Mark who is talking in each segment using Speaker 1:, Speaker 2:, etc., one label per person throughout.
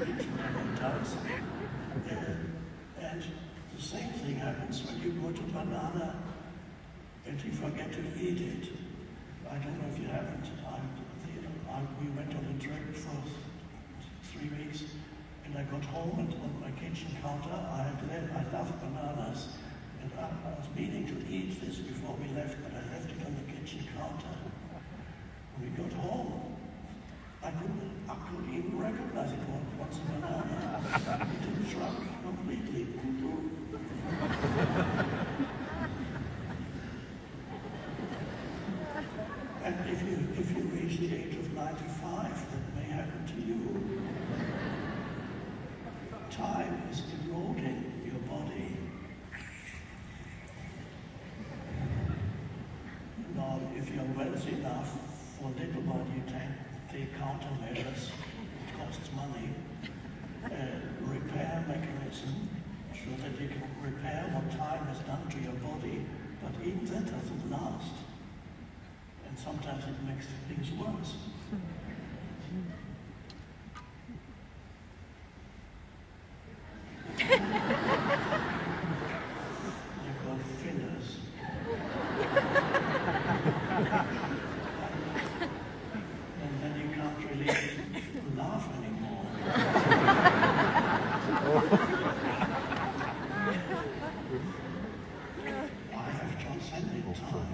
Speaker 1: it does. And the same thing happens when you go to banana and you forget to eat it. I don't know if you haven't. We went on a trip for 3 weeks, and I got home and on my kitchen counter I love bananas, and I was meaning to eat this before we left, but I left it on the kitchen counter. When we got home, I couldn't even recognize it was a banana. It didn't shrunk completely. And if you reach the age of 95, that may happen to you. Time is eroding your body. Now, if you're wealthy enough, for a little while you take countermeasures. It costs money. Repair mechanism, so that you can repair what time has done to your body, but even that doesn't last. And sometimes it makes things worse. They're called fillers. And then you can't really laugh anymore. I have transcended time.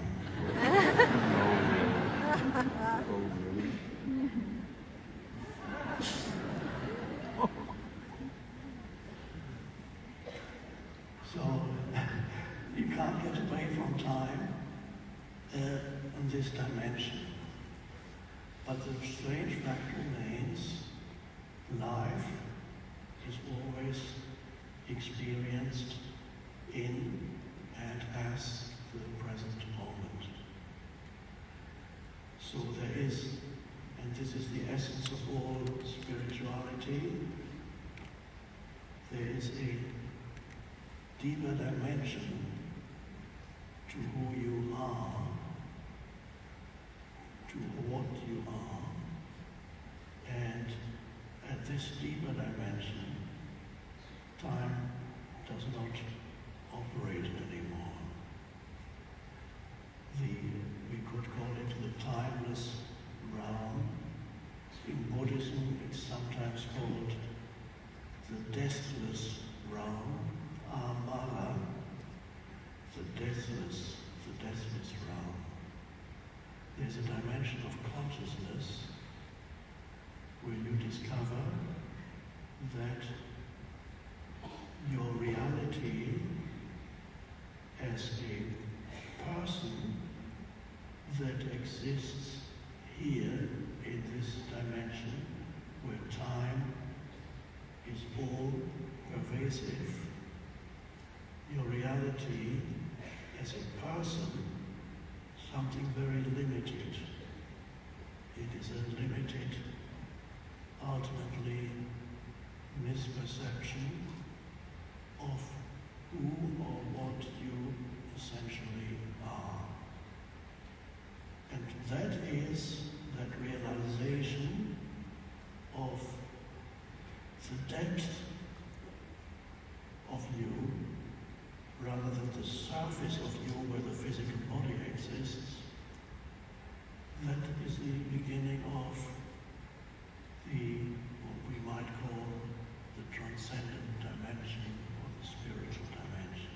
Speaker 1: So, you can't get away from time in this dimension. But the strange fact remains, life is always experienced in and as the present moment. So there is, and this is the essence of all spirituality, there is a deeper dimension to who you are, to what you are, and at this deeper dimension, time does not operate anymore. We could call it the timeless realm. In Buddhism, it's sometimes called the deathless realm, Amara, the deathless realm. There's a dimension of consciousness where you discover that your reality as a person that exists here in this dimension where time is all pervasive. Your reality as a person, something very limited. It is a limited, ultimately, misperception of who or what you essentially are. And that is that realization of the depth of you, rather than the surface of you where the physical body exists. That is the beginning of what we might call the transcendent dimension or the spiritual dimension.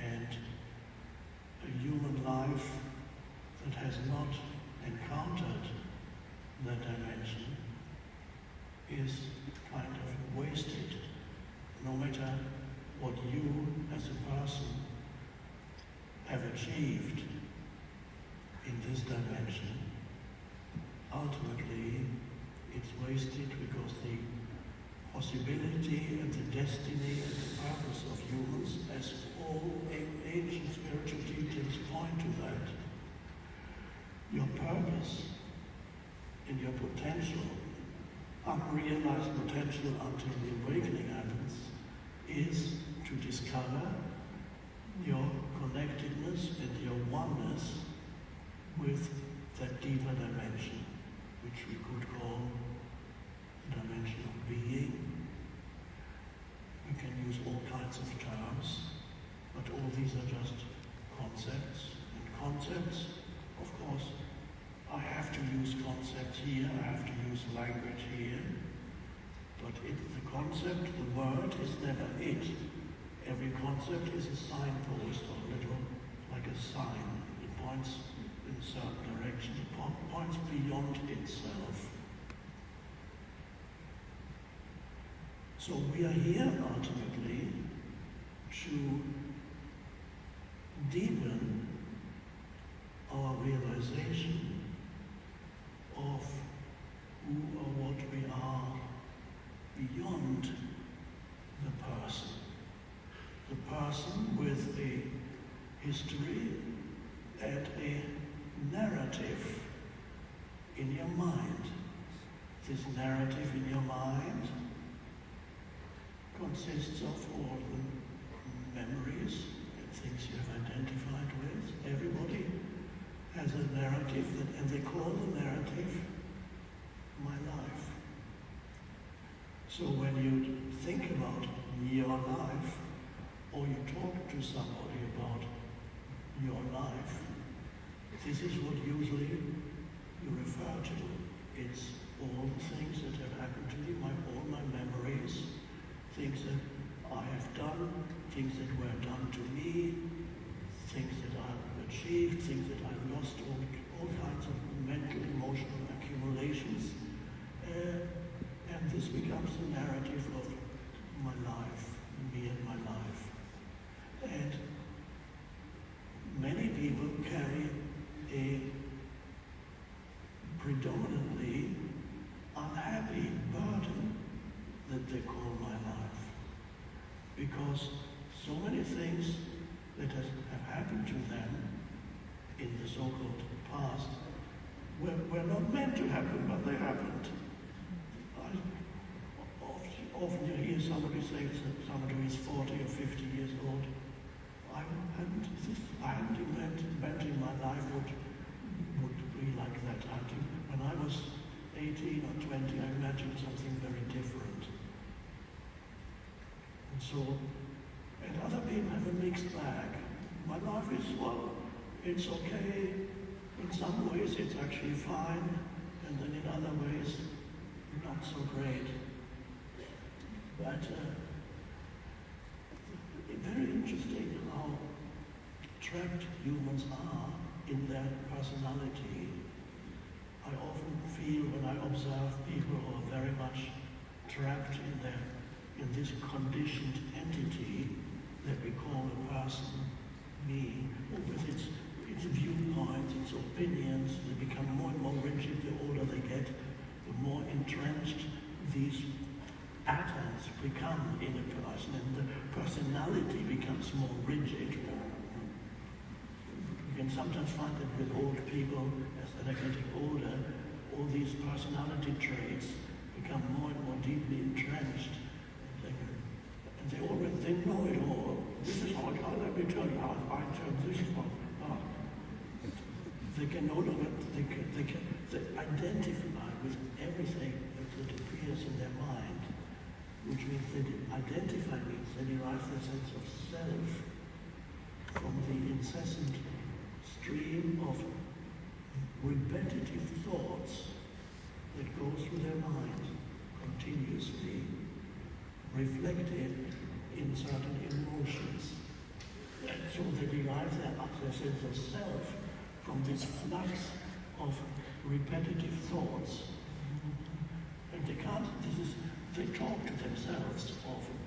Speaker 1: And a human life that has not encountered that dimension is kind of wasted, no matter what you as a person have achieved in this dimension. Ultimately, it's wasted because the possibility and the destiny and the purpose of humans, as all ancient spiritual teachings point to that, your purpose and your potential, unrealized potential until the awakening happens, is to discover your connectedness and your oneness with that deeper dimension, which we could call the dimension concept, the word, is never it. Every concept is a signpost, or a little like a sign. It points in a certain direction. It points beyond itself. So we are here ultimately to deepen our realization of who or what we are beyond the person. The person with a history and a narrative in your mind. This narrative in your mind consists of all the memories and things you have identified with. Everybody has a narrative, and they call the narrative my life. So when you think about your life, or you talk to somebody about your life, this is what usually you refer to. It's all the things that have happened to me, all my memories, things that I have done, things that were done to me, things that I've achieved, things that I've lost, all kinds of mental, emotional accumulations. And this becomes the narrative of my life, me and my life. And many people carry a predominantly unhappy burden that they call my life. Because so many things that have happened to them in the so-called past were not meant to happen, but they happened. Often you hear somebody say that somebody who is 40 or 50 years old, I hadn't imagined my life would be like that. When I was 18 or 20, I imagined something very different. And so, and other people have a mixed bag. My life is, well, it's okay. In some ways it's actually fine, and then in other ways, not so great. But very interesting how trapped humans are in their personality. I often feel when I observe people who are very much trapped in this conditioned entity that we call a person, me, with its viewpoints, its opinions. They become more and more rigid the older they get, the more entrenched these patterns become in a person, and the personality becomes more rigid. You can sometimes find that with old people, as they're getting older, all these personality traits become more and more deeply entrenched. And they know it all. This is how let me tell you how I tell this one. They can no longer, they identify with everything that appears in their mind, which means they identify means they derive their sense of self from the incessant stream of repetitive thoughts that go through their mind continuously, reflected in certain emotions. And so they derive their sense of self from this flux of repetitive thoughts. And they can't, they talk to themselves often.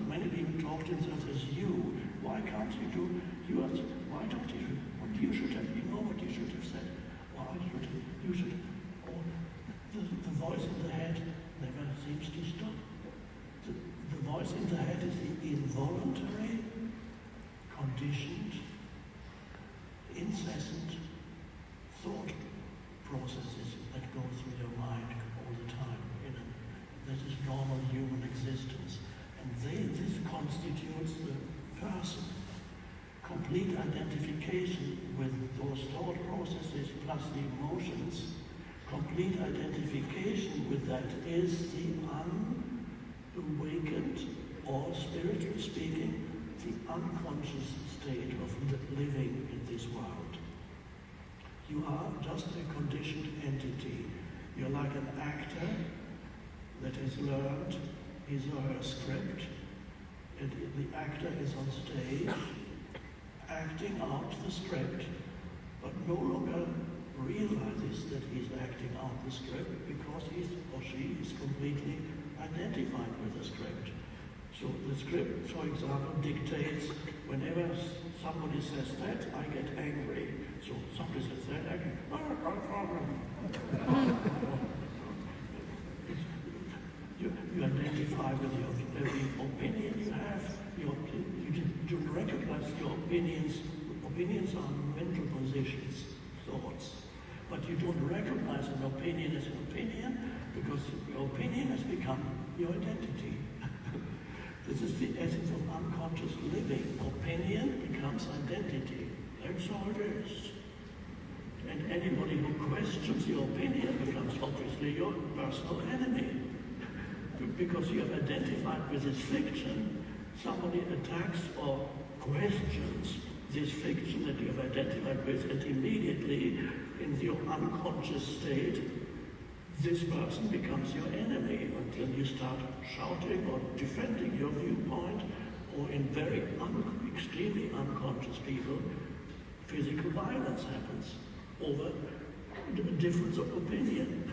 Speaker 1: Many people talk to themselves as you. Why can't you do, why don't you, what you should have, you know what you should have said. Why you should, or the voice in the head never seems to stop. The voice in the head is the involuntary, conditioned, incessant thought processes that go through your mind all the time. This is normal human existence. And this constitutes the person. Complete identification with those thought processes plus the emotions, complete identification with that is the unawakened, or spiritually speaking, the unconscious state of living in this world. You are just a conditioned entity. You're like an actor that has learned his or her script, and the actor is on stage acting out the script, but no longer realizes that he's acting out the script because he or she is completely identified with the script. So the script, for example, dictates whenever somebody says that, I get angry. So somebody says that, I get, you identify with every opinion you have. You recognize your opinions. Opinions are mental positions, thoughts. But you don't recognize an opinion as an opinion because your opinion has become your identity. This is the essence of unconscious living. Opinion becomes identity. That's all it is. And anybody who questions your opinion becomes obviously your personal enemy. Because you have identified with this fiction, somebody attacks or questions this fiction that you have identified with, and immediately, in your unconscious state, this person becomes your enemy until you start shouting or defending your viewpoint, or in very extremely unconscious people, physical violence happens over the difference of opinion.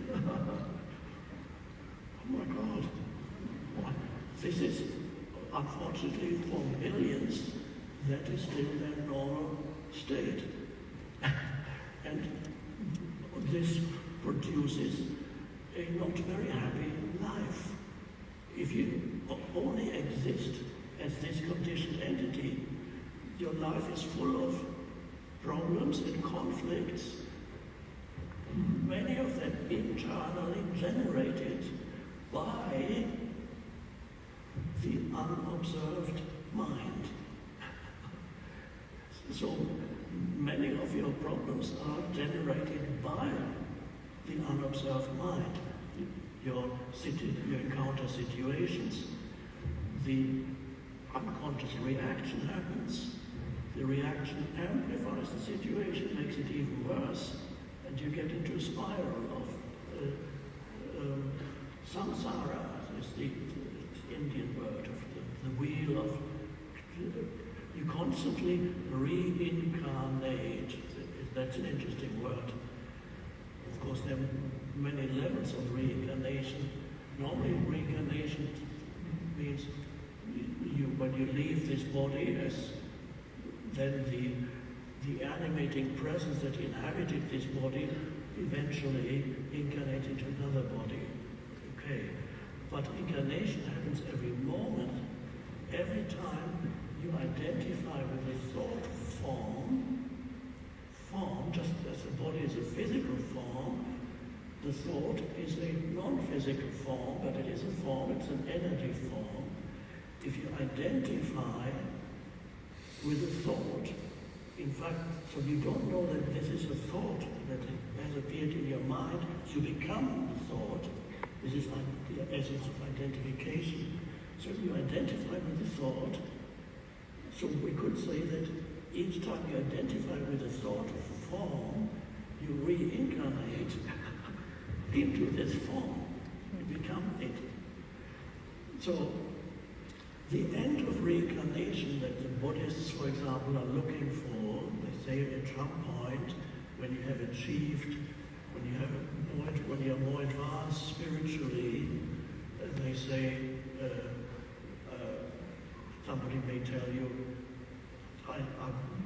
Speaker 1: Oh my God. This is, unfortunately, for millions, that is still their normal state. And this produces a not very happy life. If you only exist as this conditioned entity, your life is full of problems and conflicts, many of them internally generated by the unobserved mind. So many of your problems are generated by the unobserved mind. You encounter situations, the unconscious reaction happens, the reaction amplifies the situation, makes it even worse, and you get into a spiral of samsara, is the Indian word of the wheel of, you constantly reincarnate. That's an interesting word. Of course, there are many levels of reincarnation. Normally, reincarnation means when you leave this body, then the animating presence that inhabited this body eventually incarnates into another body. Okay. But incarnation happens every moment. Every time you identify with a thought form, just as the body is a physical form, the thought is a non-physical form, but it is a form, it's an energy form. If you identify with a thought, in fact, so you don't know that this is a thought that has appeared in your mind, you become the thought. This is the essence of identification. So you identify with the thought. So we could say that each time you identify with a thought form, you reincarnate into this form. You become it. So the end of reincarnation that the Buddhists, for example, are looking for, they say at some point, when you have achieved, when you're more advanced spiritually, they say, somebody may tell you,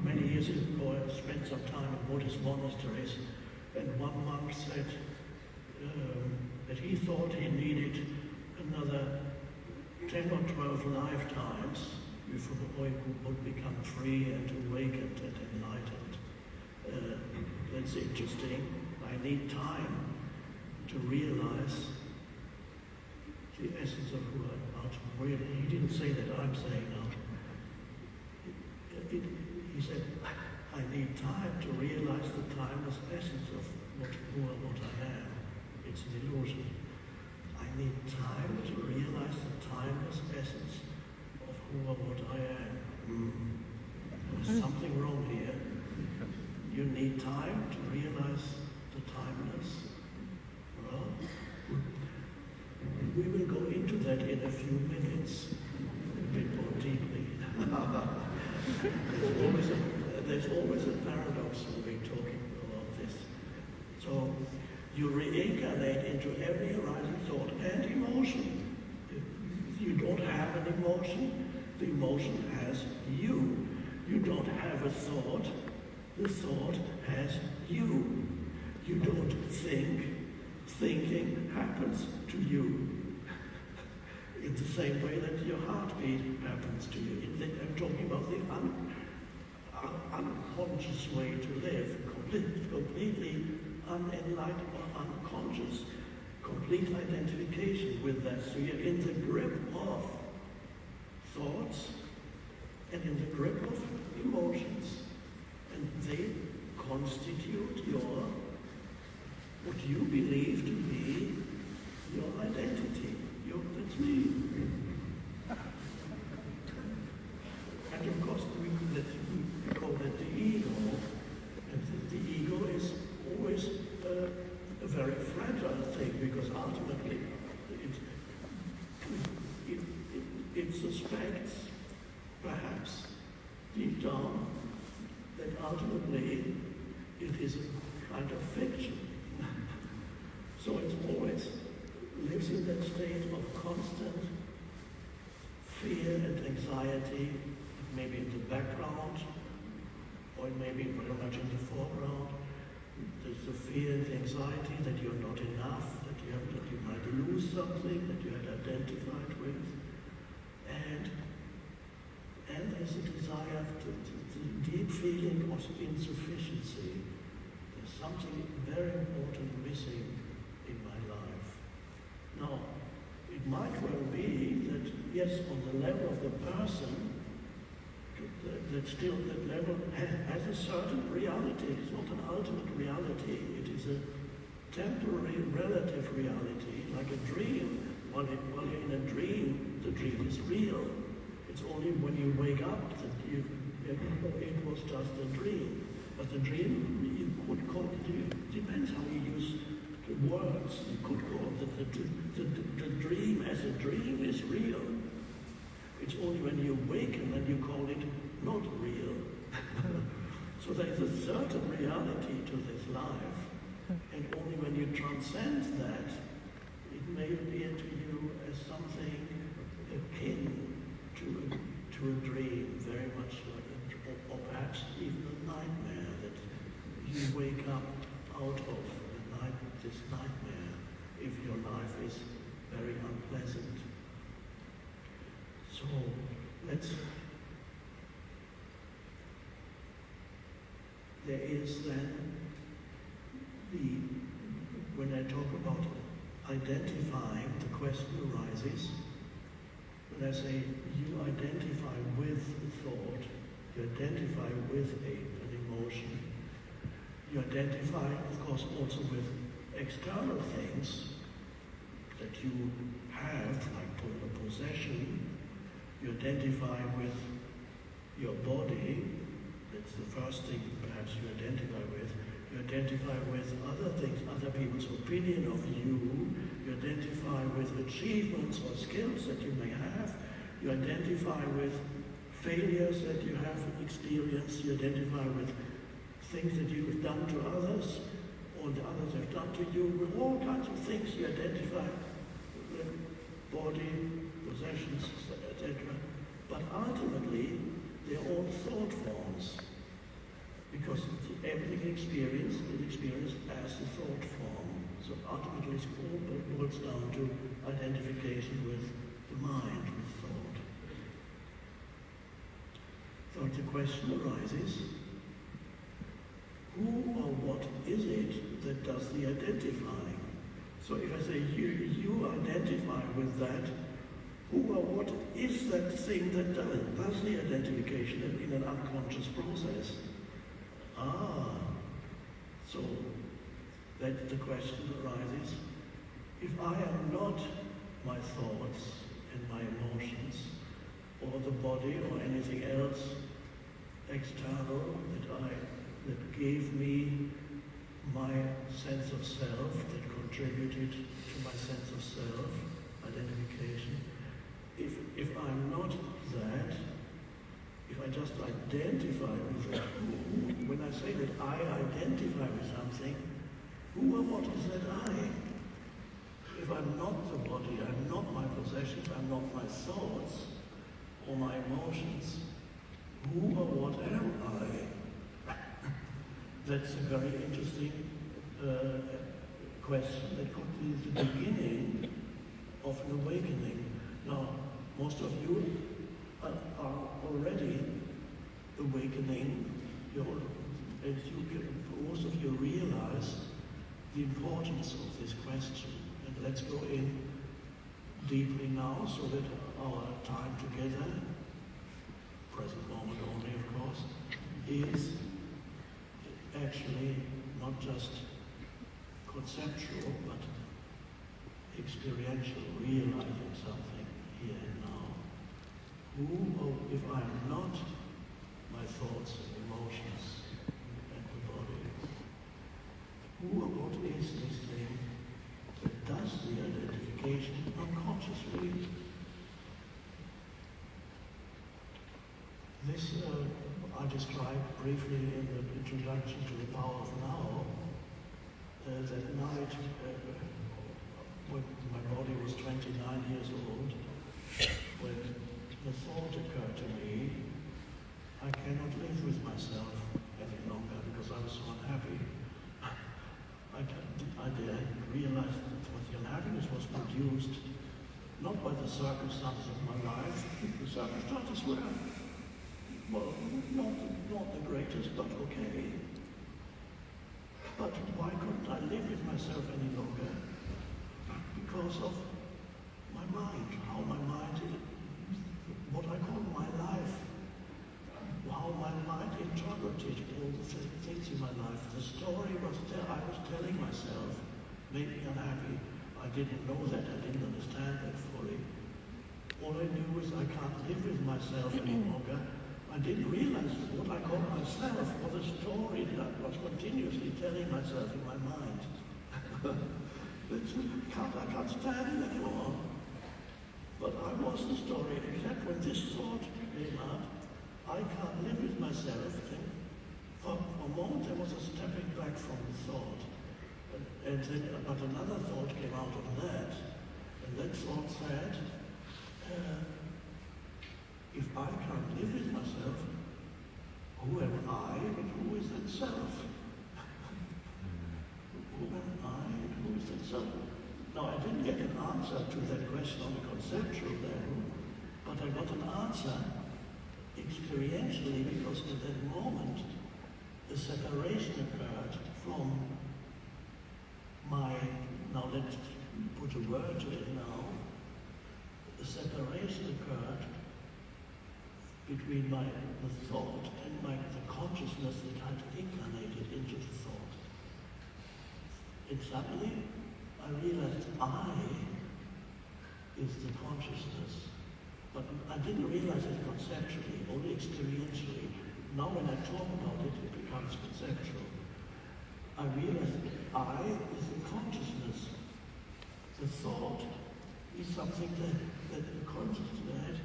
Speaker 1: many years ago I spent some time in Buddhist monasteries, and one monk said that he thought he needed another 10 or 12 lifetimes before he would become free and awakened and enlightened. That's interesting. I need time to realize the essence of who I am. Really, he didn't say that I'm saying now. He said, I need time to realize the timeless essence of who and what I am. It's an illusion. I need time to realize the timeless essence of who and what I am. There's something wrong here. You need time to realize the timeless. Well, we will go few minutes, a bit more deeply. there's always a paradox when we're talking about this. So you reincarnate into every arising thought and emotion. You don't have an emotion, the emotion has you. You don't have a thought, the thought has you. You don't think, thinking happens to you. In the same way that your heartbeat happens to you. I'm talking about the unconscious way to live, completely unenlightened or unconscious, complete identification with that. So you're in the grip of thoughts and in the grip of emotions, and they constitute what you believe to be your identity. That's me. And of course, we call that the ego. And the ego is always a very fragile thing, because ultimately it suspects, perhaps deep down, that ultimately it is a kind of fiction. So it's always lives in that state of constant fear and anxiety, maybe in the background, or maybe very much in the foreground. There's the fear and the anxiety that you're not enough, that you might lose something that you had identified with, and there's a desire, the deep feeling of insufficiency. There's something very important missing in my life. Now, it might well be that, yes, on the level of the person, that level has a certain reality. It's not an ultimate reality. It is a temporary, relative reality, like a dream. While you're in a dream, the dream is real. It's only when you wake up that it was just a dream. But the dream, you could call it, depends how you use the words. You could call it the dream as a dream is real. It's only when you awaken that you call it not real. So there's a certain reality to this life, and only when you transcend that, it may appear to you as something akin to a dream, very much like or perhaps even a nightmare, that you wake up out of this nightmare if your life is very unpleasant. So there is then when I talk about identifying, the question arises, when I say you identify with thought, you identify with an emotion, you identify, of course, also with external things that you have, like a possession. You identify with your body. That's the first thing perhaps you identify with. You identify with other things, other people's opinion of you. You identify with achievements or skills that you may have. You identify with failures that you have experienced. You identify with things that you have done to others, or the others have done to you. With all kinds of things you identify with body, possessions, etc. But ultimately, they're all thought forms, because everything experienced is experienced as a thought form. So ultimately, it all boils down to identification with the mind, with thought. So the question arises, who or what is it that does the identifying? So if I say you identify with that, who or what is that thing that does the identification in an unconscious process? So that the question arises, if I am not my thoughts and my emotions, or the body or anything else external that gave me my sense of self, that contributed to my sense of self, identification, just identify with it. When I say that I identify with something, who or what is that I? If I'm not the body, I'm not my possessions, I'm not my thoughts or my emotions, who or what am I? That's a very interesting question that could be the beginning of an awakening. Now, most of you are already awakening, most of you realize the importance of this question. And let's go in deeply now so that our time together, present moment only of course, is actually not just conceptual but experiential, realizing something here and now. Who, or if I'm not my thoughts and emotions and the body, who or what is this thing that does the identification unconsciously? This I described briefly in the introduction to the Power of Now. That night, when my body was 29 years old, when the thought occurred to me, I cannot live with myself any longer because I was so unhappy. I didn't realize that the unhappiness was produced not by the circumstances of my life. The circumstances were, well, not the greatest, but okay. But why couldn't I live with myself any longer? Because of my mind, how my mind, what I call my life, how my mind interpreted all the things in my life. The story was there, I was telling myself, made me unhappy. I didn't know that, I didn't understand that fully. All I knew is I can't live with myself any longer. I didn't realize what I call myself, or the story that I was continuously telling myself in my mind. I can't stand it anymore. But I was the story, except when this thought came up, I can't live with myself. And for a moment there was a stepping back from the thought. And then, but another thought came out of that. And that thought said, if I can't live with myself, who am I and who is that self? Who am I and who is that self? Now, I didn't get an answer to that question on a conceptual level, but I got an answer experientially because at that moment the separation occurred from my, now let's put a word to it now, the separation occurred between the thought and the consciousness that had incarnated into the thought. And suddenly I realized I is the consciousness. But I didn't realize it conceptually, only experientially. Now when I talk about it, it becomes conceptual. I realized I is the consciousness. The thought is something that the consciousness had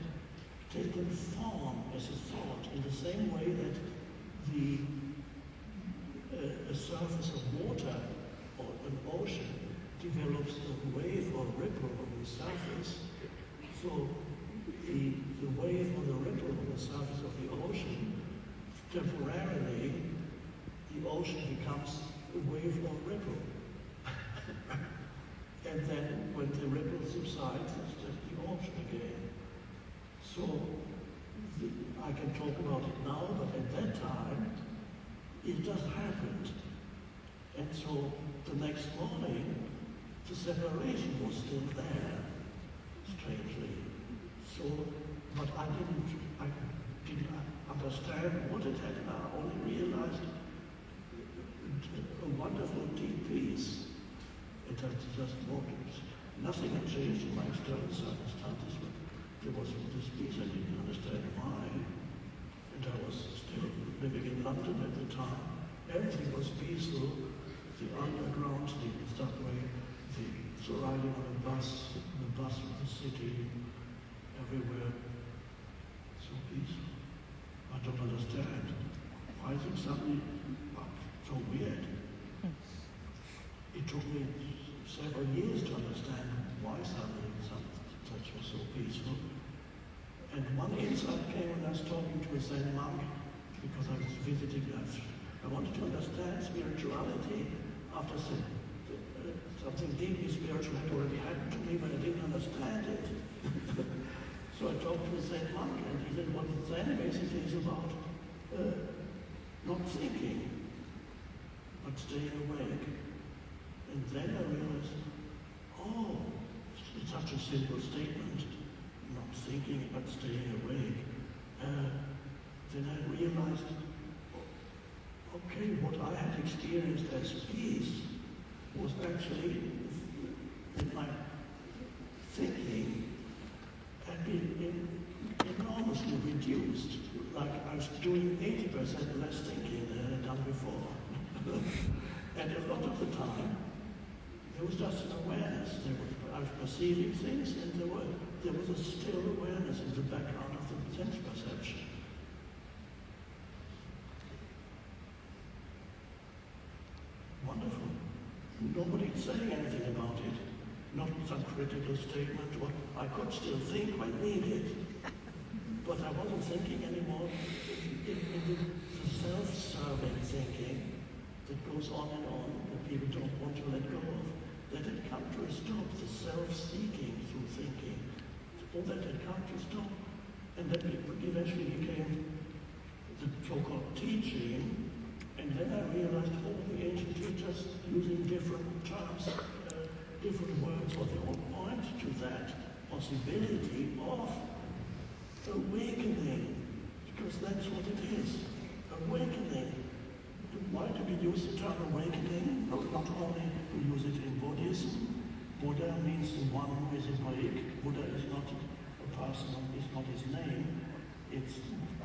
Speaker 1: taken form as a thought in the same way that a surface of water or an ocean develops a wave or ripple on the surface. So the wave or the ripple on the surface of the ocean, temporarily, the ocean becomes a wave or ripple. And then when the ripple subsides, it's just the ocean again. So I can talk about it now, but at that time, it just happened. And so the next morning, the separation was still there, strangely. So, but I didn't understand what it had. I only realized a wonderful deep peace. It had just walked. Nothing had changed in my external circumstances, but there was this peace. I didn't understand why. And I was still living in London at the time. Everything was peaceful. The underground, the subway, the riding on the bus of the city, everywhere. So peaceful. But don't understand. Why is it suddenly so weird? It took me several years to understand why suddenly such was so peaceful. And one insight came when I was talking to a Zen monk, because I was visiting that. I wanted to understand spirituality after something deeply spiritual had already happened to me, but I didn't understand it. So I talked to a Zen monk, and he said, what Zen basically is about, not thinking, but staying awake. And then I realized, oh, it's such a simple statement, not thinking, but staying awake. Then I realized, okay, what I had experienced as peace was actually that my thinking had been enormously reduced. Like I was doing 80% less thinking than I had done before. And a lot of the time, there was just an awareness. I was perceiving things, and there was a still awareness in the background of the sense perception. Wonderful. Nobody saying anything about it. Not some critical statement. What I could still think when needed, but I wasn't thinking anymore in the self-serving thinking that goes on and on, that people don't want to let go of. That had come to a stop, the self-seeking through thinking. All that had come to a stop. And then it eventually became the so-called teaching. And then I realized all the ancient teachers using different terms, different words, but they all point to that possibility of awakening, because that's what it is, awakening. Why do we use the term awakening? Not only we use it in Buddhism. Buddha means the one who is awake. Buddha is not a person, it's not his name. It's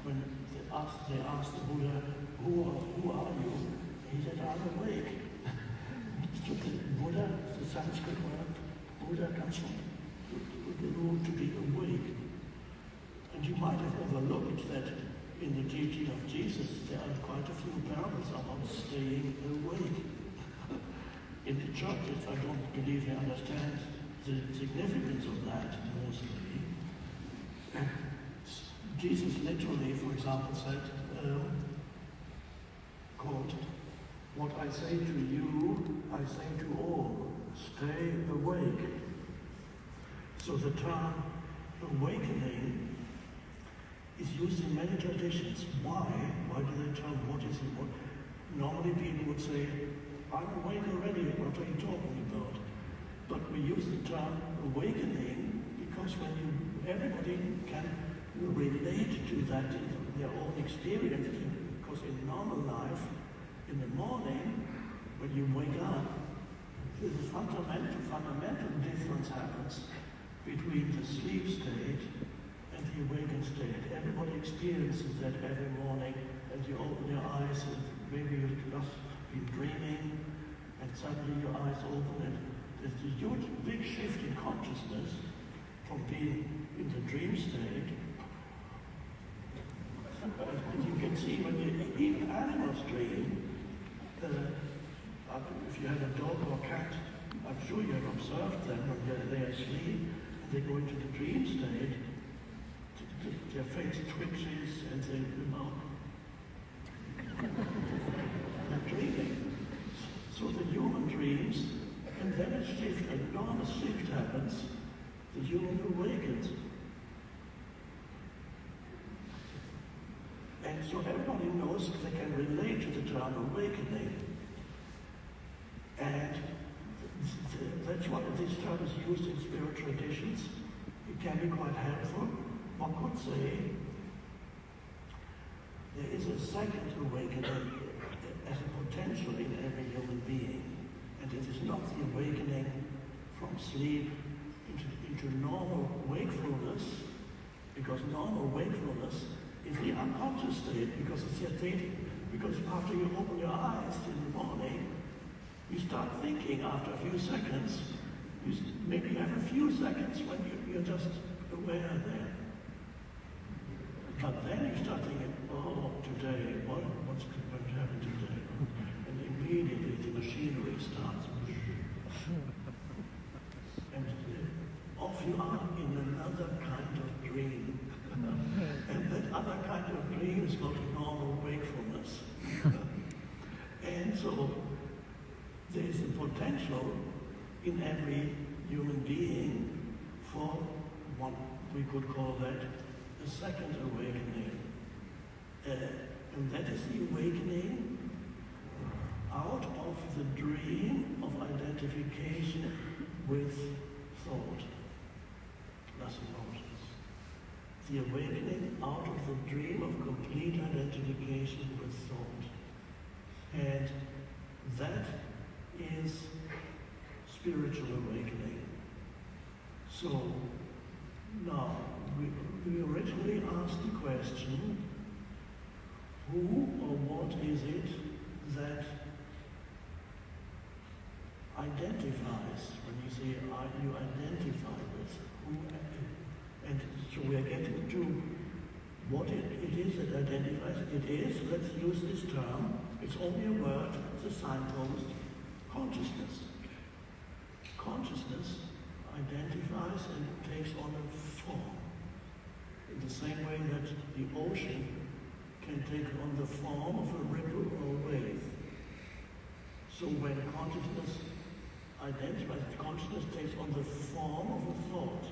Speaker 1: when they asked the Buddha, who are you? He said, I'm awake. So the Buddha, the Sanskrit word, Buddha comes from the root to be awake. And you might have overlooked that in the teaching of Jesus, there are quite a few parables about staying awake. In the churches, I don't believe they understand the significance of that mostly. Jesus literally, for example, said, quote, what I say to you, I say to all, stay awake. So the term awakening is used in many traditions. Why? Why do they tell what is it? What? Normally people would say, I'm awake already, what are you talking about? But we use the term awakening because everybody can relate to that in their own experience. Because in normal life, in the morning, when you wake up, the fundamental difference happens between the sleep state and the awakened state. Everybody experiences that every morning as you open your eyes, and maybe you've just been dreaming, and suddenly your eyes open, and there's a huge, big shift in consciousness from being in the dream state. And you can see when even animals dream, if you have a dog or cat, I'm sure you have observed them when they're asleep, and they go into the dream state, their face twitches and they, they're dreaming. So the human dreams, and then a shift, an enormous shift happens, the human awakens. And so everybody knows they can relate to the term awakening. And that's why this term is used in spiritual traditions. It can be quite helpful. One could say there is a second awakening as a potential in every human being. And it is not the awakening from sleep into normal wakefulness, because normal wakefulness is the unconscious state, because it's your thinking. Because after you open your eyes in the morning, you start thinking after a few seconds. Maybe you have a few seconds when you're just aware there. But then you start thinking, oh, today, what's going to happen today? And immediately the machinery starts. And off you are in another kind of dream. And that other kind of dream is not normal wakefulness. And so there's the potential in every human being for what we could call that a second awakening. And that is the awakening out of the dream of identification with thought, plus emotions. The awakening out of the dream of complete identification with thought. And that is spiritual awakening. So, now, we originally asked the question, who or what is it that identifies, when you say you identify with, who, and so we are getting to what it is that identifies. It is, let's use this term, it's only a word, it's a signpost, consciousness. Consciousness identifies and takes on a form. In the same way that the ocean can take on the form of a ripple or a wave. So when consciousness identifies, consciousness takes on the form of a thought.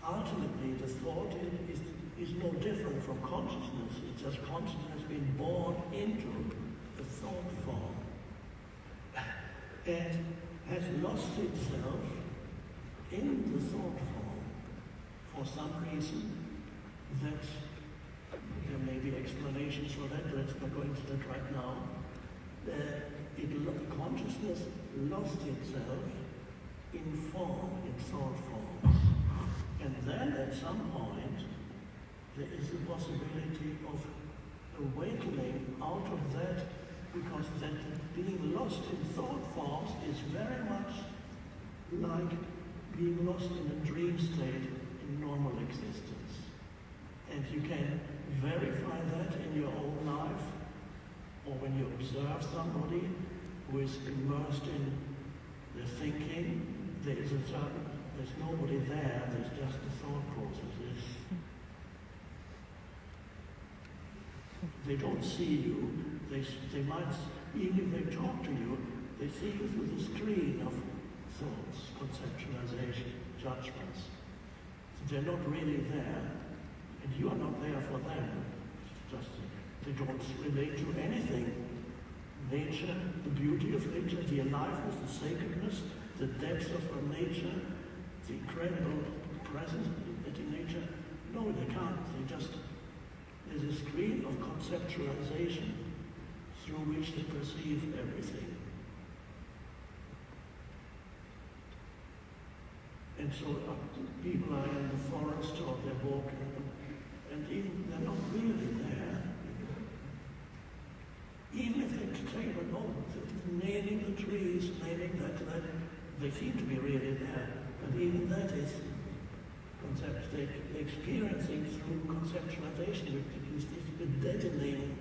Speaker 1: Ultimately, the thought is no different from consciousness. It's just consciousness being born into the thought form. And has lost itself in the thought form for some reason that there may be explanations for that, let's not go into that right now. Consciousness lost itself in form, in thought form. And then at some point, there is the possibility of awakening out of that, because that being lost in thought forms is very much like being lost in a dream state in normal existence. And you can verify that in your own life, or when you observe somebody who is immersed in their thinking, there's nobody there, there's just the thought processes. They don't see you, they might, even if they talk to you, they see you through the screen of thoughts, conceptualization, judgments. So they're not really there, and you are not there for them. Just they don't relate to anything. Nature, the beauty of nature, the aliveness, the sacredness, the depth of our nature, the incredible presence in nature. No, they can't. There's a screen of conceptualization through which they perceive everything. And so people are in the forest or they're walking, and even they're not really there. Even if they say, well, no, naming the trees, naming that, they seem to be really there. But even that is they're experiencing through conceptualization, which is the deadening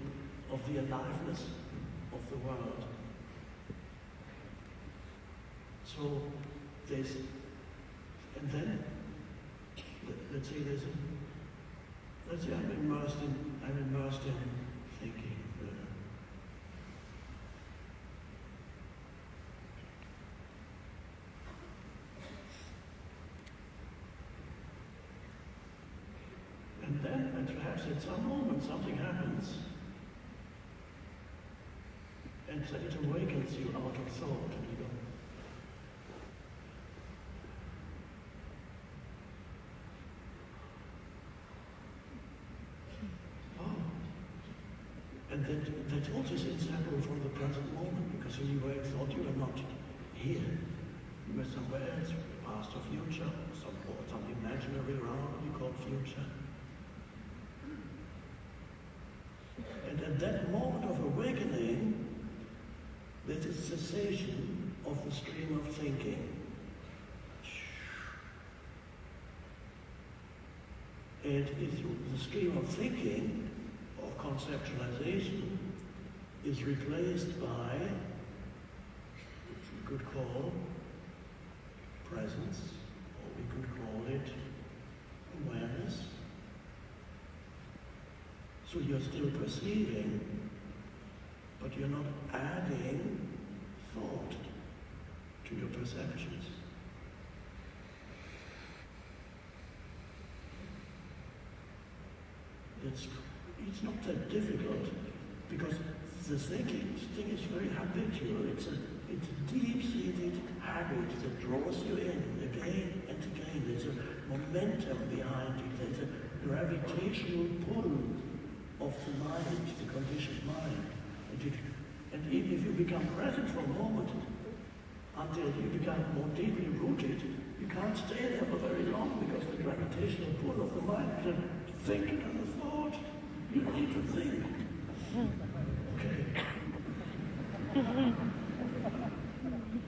Speaker 1: of the aliveness of the world. So there's, and then let's say I'm immersed in thinking. And then perhaps at some moment something happens, and it awakens you out of thought, and you go, and that also is inseparable from the present moment, because when you were in thought, you were not here. You were somewhere else, past or future, some imaginary realm you call future. And at that moment of awakening, there's a cessation of the stream of thinking. And the stream of thinking conceptualization is replaced by, which we could call presence, or we could call it awareness. So you're still perceiving, but you're not adding thought to your perceptions. It's not that difficult, because the thinking thing is very habitual. It's a deep-seated habit that draws you in again and again. There's a momentum behind it. There's a gravitational pull of the mind, the conditioned mind. And even if you become present for a moment, until you become more deeply rooted, you can't stay there for very long, because the gravitational pull of the mind to think another thought. You need to think. Okay.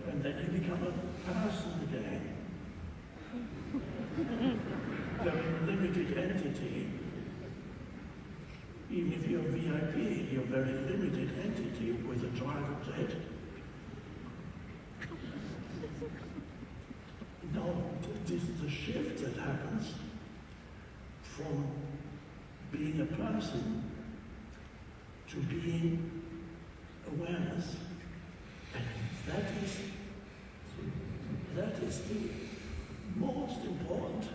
Speaker 1: And then you become a person again. Very limited entity. Even if you're a VIP, you're a very limited entity with a driver jet. Now, this is the shift that happens from being a person to being awareness. And that is the most important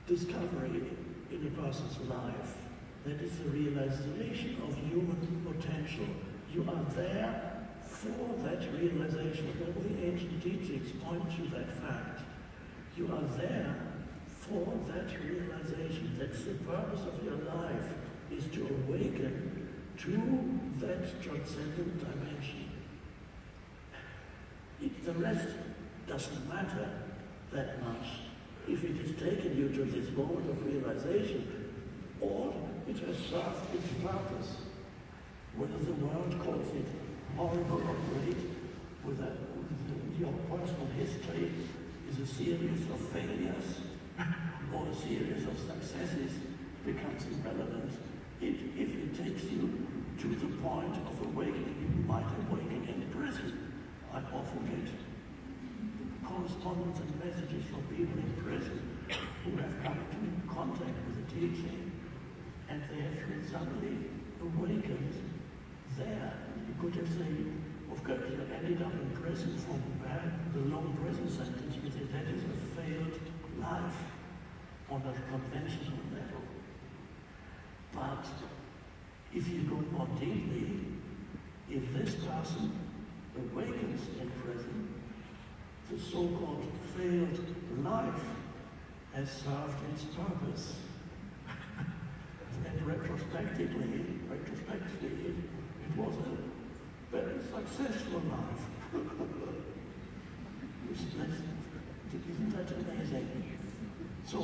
Speaker 1: discovery in a person's life. That is the realization of human potential. You are there for that realization. All the ancient teachings point to that fact. You are there for that realization. That's the purpose of your life, is to awaken to that transcendent dimension. The rest doesn't matter that much. If it has taken you to this moment of realization, or it has served its purpose, whether the world calls it horrible or great, whether your personal history is a series of failures or a series of successes, becomes irrelevant. If it takes you to the point of awakening, you might awaken in prison. I often get correspondence and messages from people in prison who have come into contact with the teaching, and they have been suddenly awakened there. You could have said, of course, you ended up in prison for the long prison sentence, because that is a failed life on a conventional level. But if you go more deeply, if this person awakens in prison, the so-called failed life has served its purpose. And retrospectively, it was a very successful life. Isn't that amazing? So,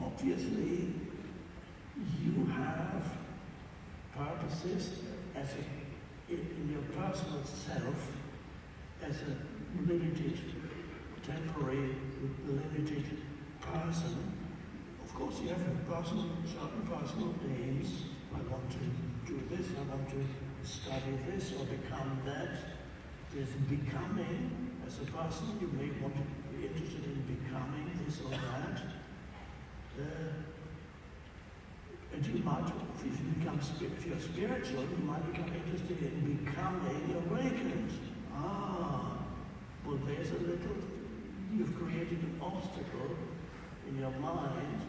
Speaker 1: obviously, you have purposes in your personal self as a limited, temporary, limited person. Of course, you have certain personal aims. I want to do this, I want to study this or become that. There's becoming. As a person, you may want to be interested in becoming this or that. And you might, if you're spiritual, you might become interested in becoming awakened. Well, there's you've created an obstacle in your mind,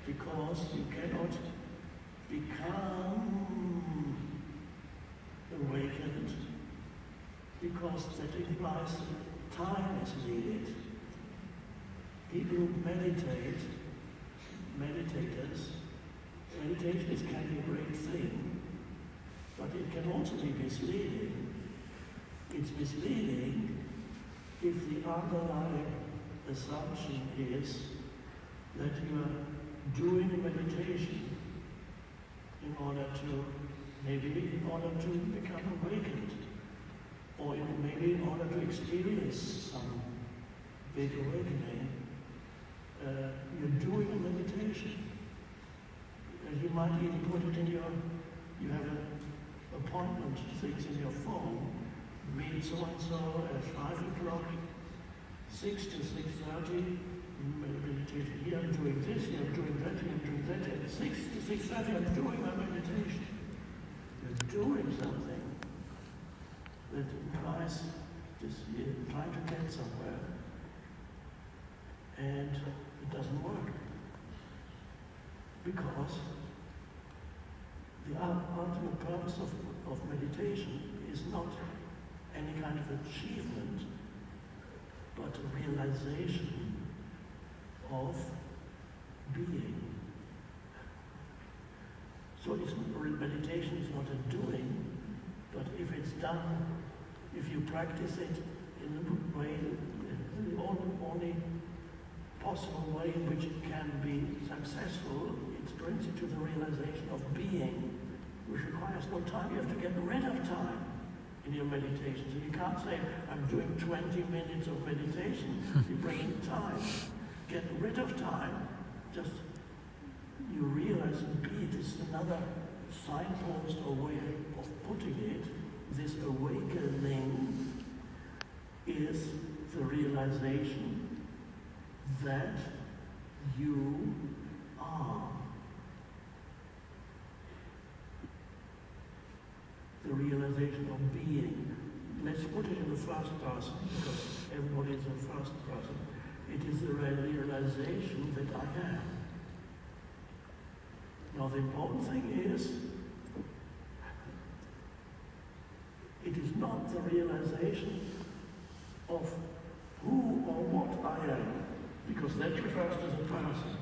Speaker 1: because you cannot become awakened, because that implies time is needed. People who meditators, meditation can be a great thing, but it can also be misleading. It's misleading if the underlying assumption is that you are doing a meditation in order to become awakened, or maybe in order to experience some big awakening. You're doing a meditation. And you might even put it in you have an appointment things in your phone, meet so-and-so at 5 o'clock, 6 to 6:30, meditation. Here I'm doing this, here I'm doing that, here I'm doing that. At 6 to 6:30 I'm doing my meditation. You're doing something that implies this, you're trying to get somewhere, and it doesn't work. Because the ultimate purpose of meditation is not any kind of achievement, but a realization of being. So meditation is not a doing, but if it's done, if you practice it in a way, the only possible way in which it can be successful, it brings you to the realization of being, which requires no time. You have to get rid of time in your meditation. So you can't say, I'm doing 20 minutes of meditation. You bring in time. Get rid of time. Just, you realize be, this is another signpost or way of putting it. This awakening is the realization that you are. The realization of being. Let's put it in the first person, because everybody is in first person. It is the realization that I am. Now the important thing is, it is not the realization of who or what I am, because that refers to the person.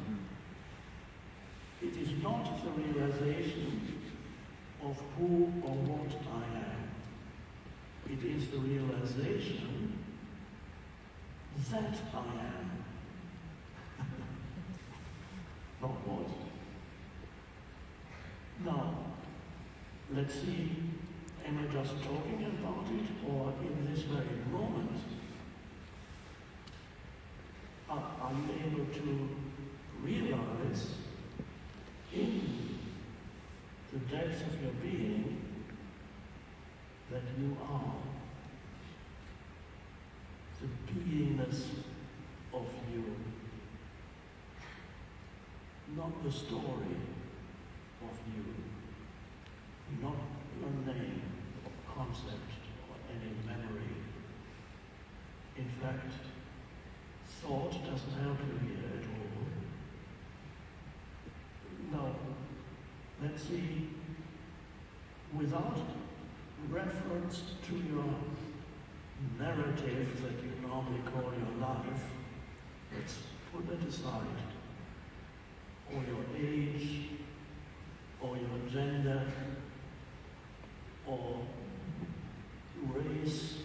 Speaker 1: It is not the realization of who or what I am. It is the realization that I am. Not what. Now, let's see, am I just talking about it, or in this very moment, are you able to realize in the depths of your being that you are the beingness of you, not the story of you, not a name, concept, or any memory. In fact, thought doesn't help you here at all. Now, let's see, without reference to your narrative that you normally call your life, let's put that aside, or your age, or your gender, or race,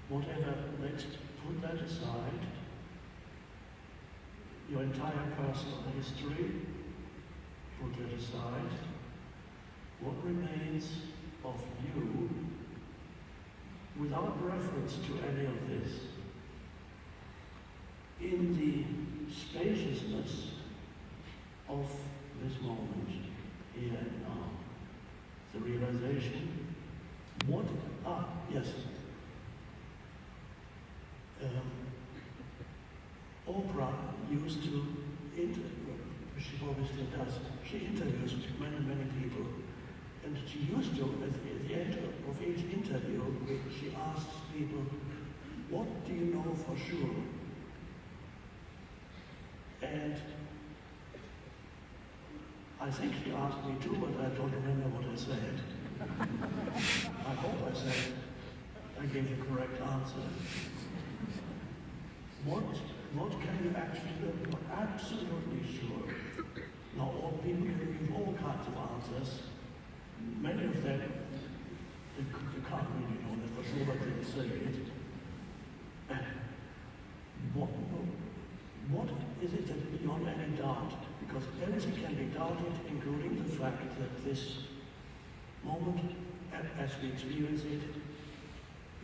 Speaker 1: whatever, let's put that aside. Your entire personal history, put that aside. What remains of you without reference to any of this in the spaciousness of this moment, here and now? The realization, what, yes. Oprah used to she probably still does, she interviews many people, and she used to, at the end of each interview, she asks people, what do you know for sure? And I think she asked me too, but I don't remember what I said. I hope I said, I gave the correct answer. What can you actually know? You're absolutely sure. Now, all people give all kinds of answers. Many of them, you can't really know that for sure, but they say it. What is it that beyond any doubt? Because everything can be doubted, including the fact that this moment, as we experience it,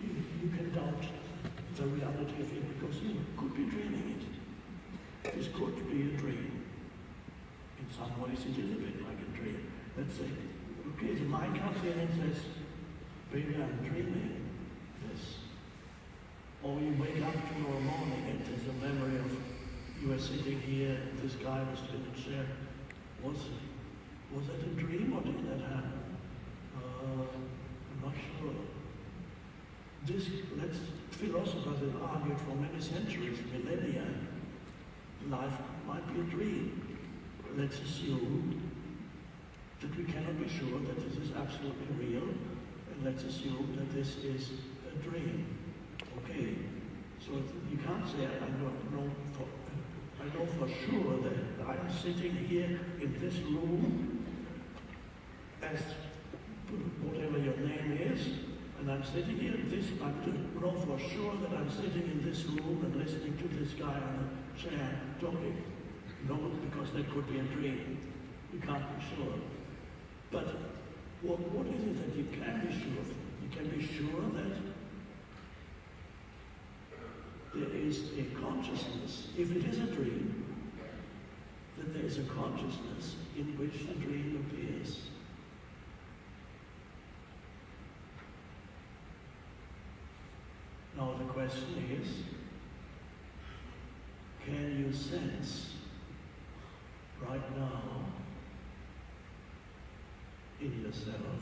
Speaker 1: you can doubt the reality of it because you could be dreaming it. This could be a dream. In In some ways it is a bit like a dream. Let's say, okay, the mind comes in and says, baby, I'm dreaming this. Or you wake up tomorrow morning and there's a memory of you were sitting here and this guy was in a chair. Was that a dream or did that happen? I'm not sure. Philosophers have argued for many centuries, millennia, life might be a dream. Let's assume that we cannot be sure that this is absolutely real, and let's assume that this is a dream. Okay, so you can't say, I know for sure that I'm sitting here in this room as whatever your name is, and I'm sitting here in this, I know for sure that I'm sitting in this room and listening to this guy on a chair talking. No, because that could be a dream. You can't be sure. But what is it that you can be sure of? You can be sure that there is a consciousness. If it is a dream, then there is a consciousness in which the dream appears. Now the question is, can you sense right now in yourself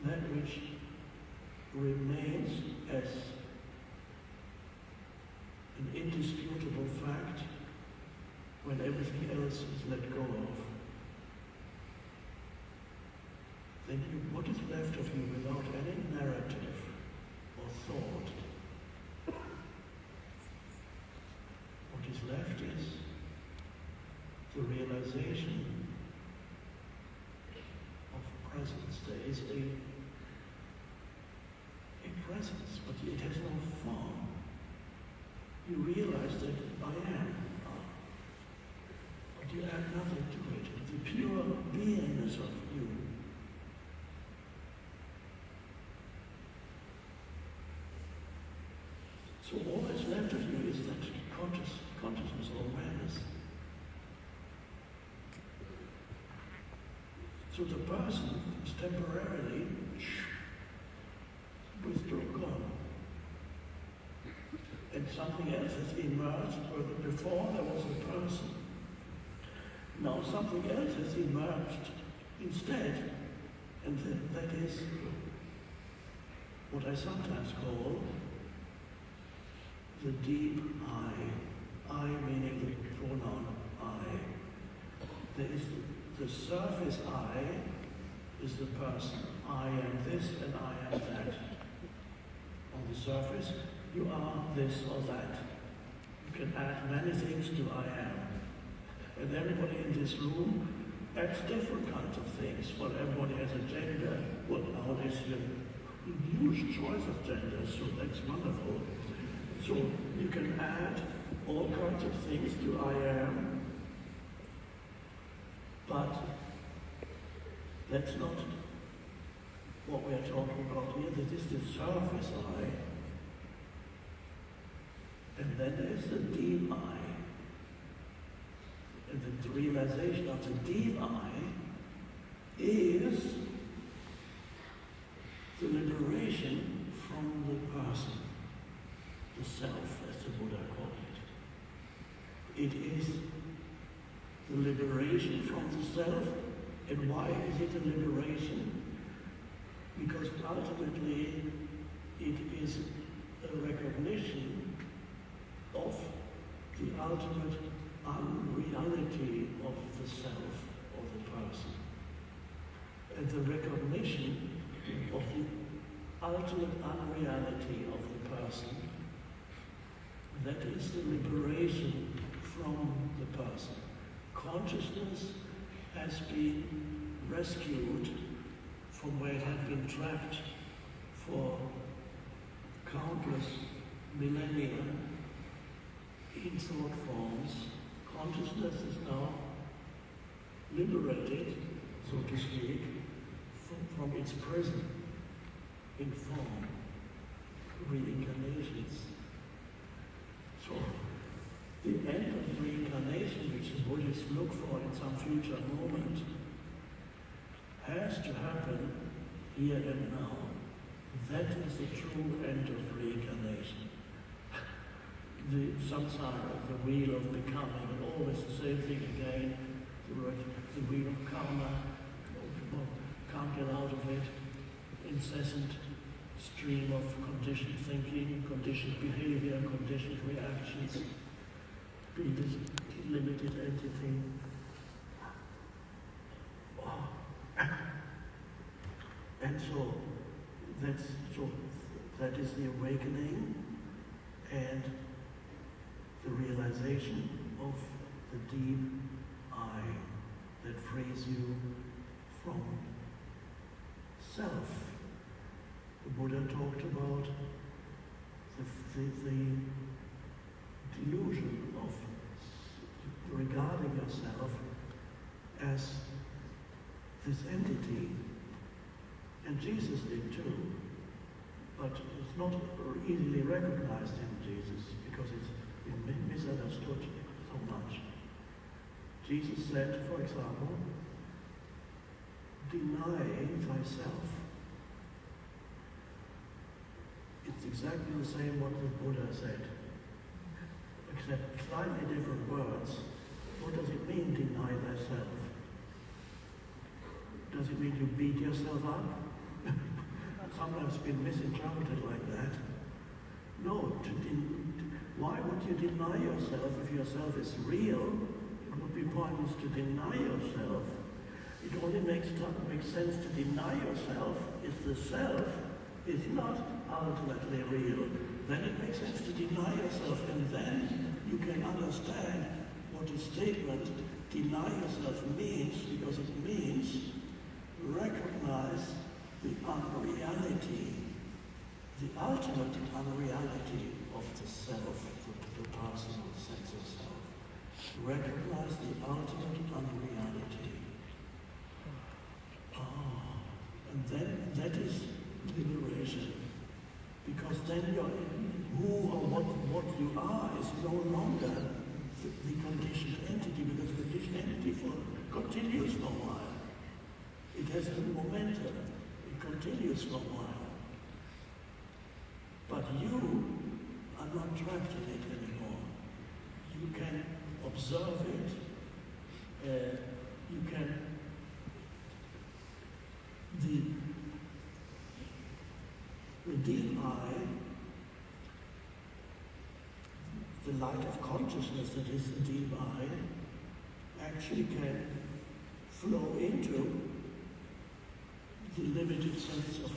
Speaker 1: that which remains as an indisputable fact when everything else is let go of? Then what is left of you without any narrative or thought? What is left is the realization of presence. There is a presence, but it has no form. You realize that I am, but you add nothing to it. The pure beingness of you. So all that's left of you is that consciousness or awareness. So the person is temporarily withdrawn, and something else has emerged. Before there was a person. Now something else has emerged instead, and that is what I sometimes call the deep I. I meaning the pronoun I. There is the surface I is the person. I am this and I am that. On the surface, you are this or that. You can add many things to I am. And everybody in this room adds different kinds of things. Well, everybody has a gender. Well, nowadays you have a huge choice of genders, so that's wonderful. So you can add all kinds of things to I am, but that's not what we are talking about here. This is the surface I, and then there's the deep I. And the realization of the deep I is the liberation from the person. The self, as the Buddha called it. It is the liberation from the self. And why is it a liberation? Because ultimately it is a recognition of the ultimate unreality of the self, of the person. And the recognition of the ultimate unreality of the person, that is the liberation from the person. Consciousness has been rescued from where it had been trapped for countless millennia in thought forms. Consciousness is now liberated, so to speak, from its prison in form, reincarnations. So the end of reincarnation, which the Buddhists look for in some future moment, has to happen here and now. That is the true end of reincarnation. The samsara, the wheel of becoming, and always the same thing again, the wheel of karma, can't get out of it, incessant stream of conditioned thinking, conditioned behavior, conditioned reactions, be this limited entity. And so that is the awakening and the realization of the deep I that frees you from self. The Buddha talked about the delusion of regarding yourself as this entity. And Jesus did too, but it's not easily recognized in Jesus because it's been misunderstood so much. Jesus said, for example, deny thyself. It's exactly the same what the Buddha said, except slightly different words. What does it mean, deny thyself? Does it mean you beat yourself up? Sometimes been misinterpreted like that. No, why would you deny yourself if yourself is real? It would be pointless to deny yourself. It only makes sense to deny yourself if the self is not ultimately real. Then it makes sense to deny yourself, and then you can understand what the statement deny yourself means, because it means recognize the unreality, the ultimate unreality of the self, the personal sense of self. Recognize the ultimate unreality. And then that is liberation. Because then who or what you are is no longer the conditioned entity, because the conditioned entity continues for a while. It has a momentum. It continues for a while. But you are not trapped in it anymore. You can observe it. You can... The deep eye, the light of consciousness that is the deep eye, actually can flow into the limited sense of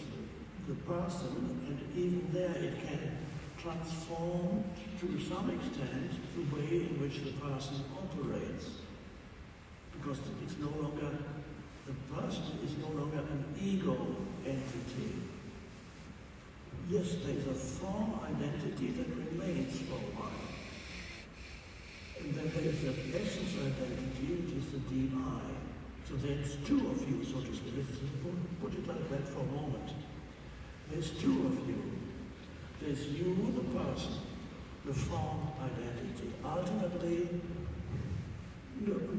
Speaker 1: the person, and even there it can transform to some extent the way in which the person operates, because it's no longer, the person is no longer an ego entity. Yes, there is a form identity that remains for a while. And then there is an essence identity, which is the deep I. So there's two of you, so to speak. Let's put it like that for a moment. There's two of you. There's you, the person, the form identity. Ultimately,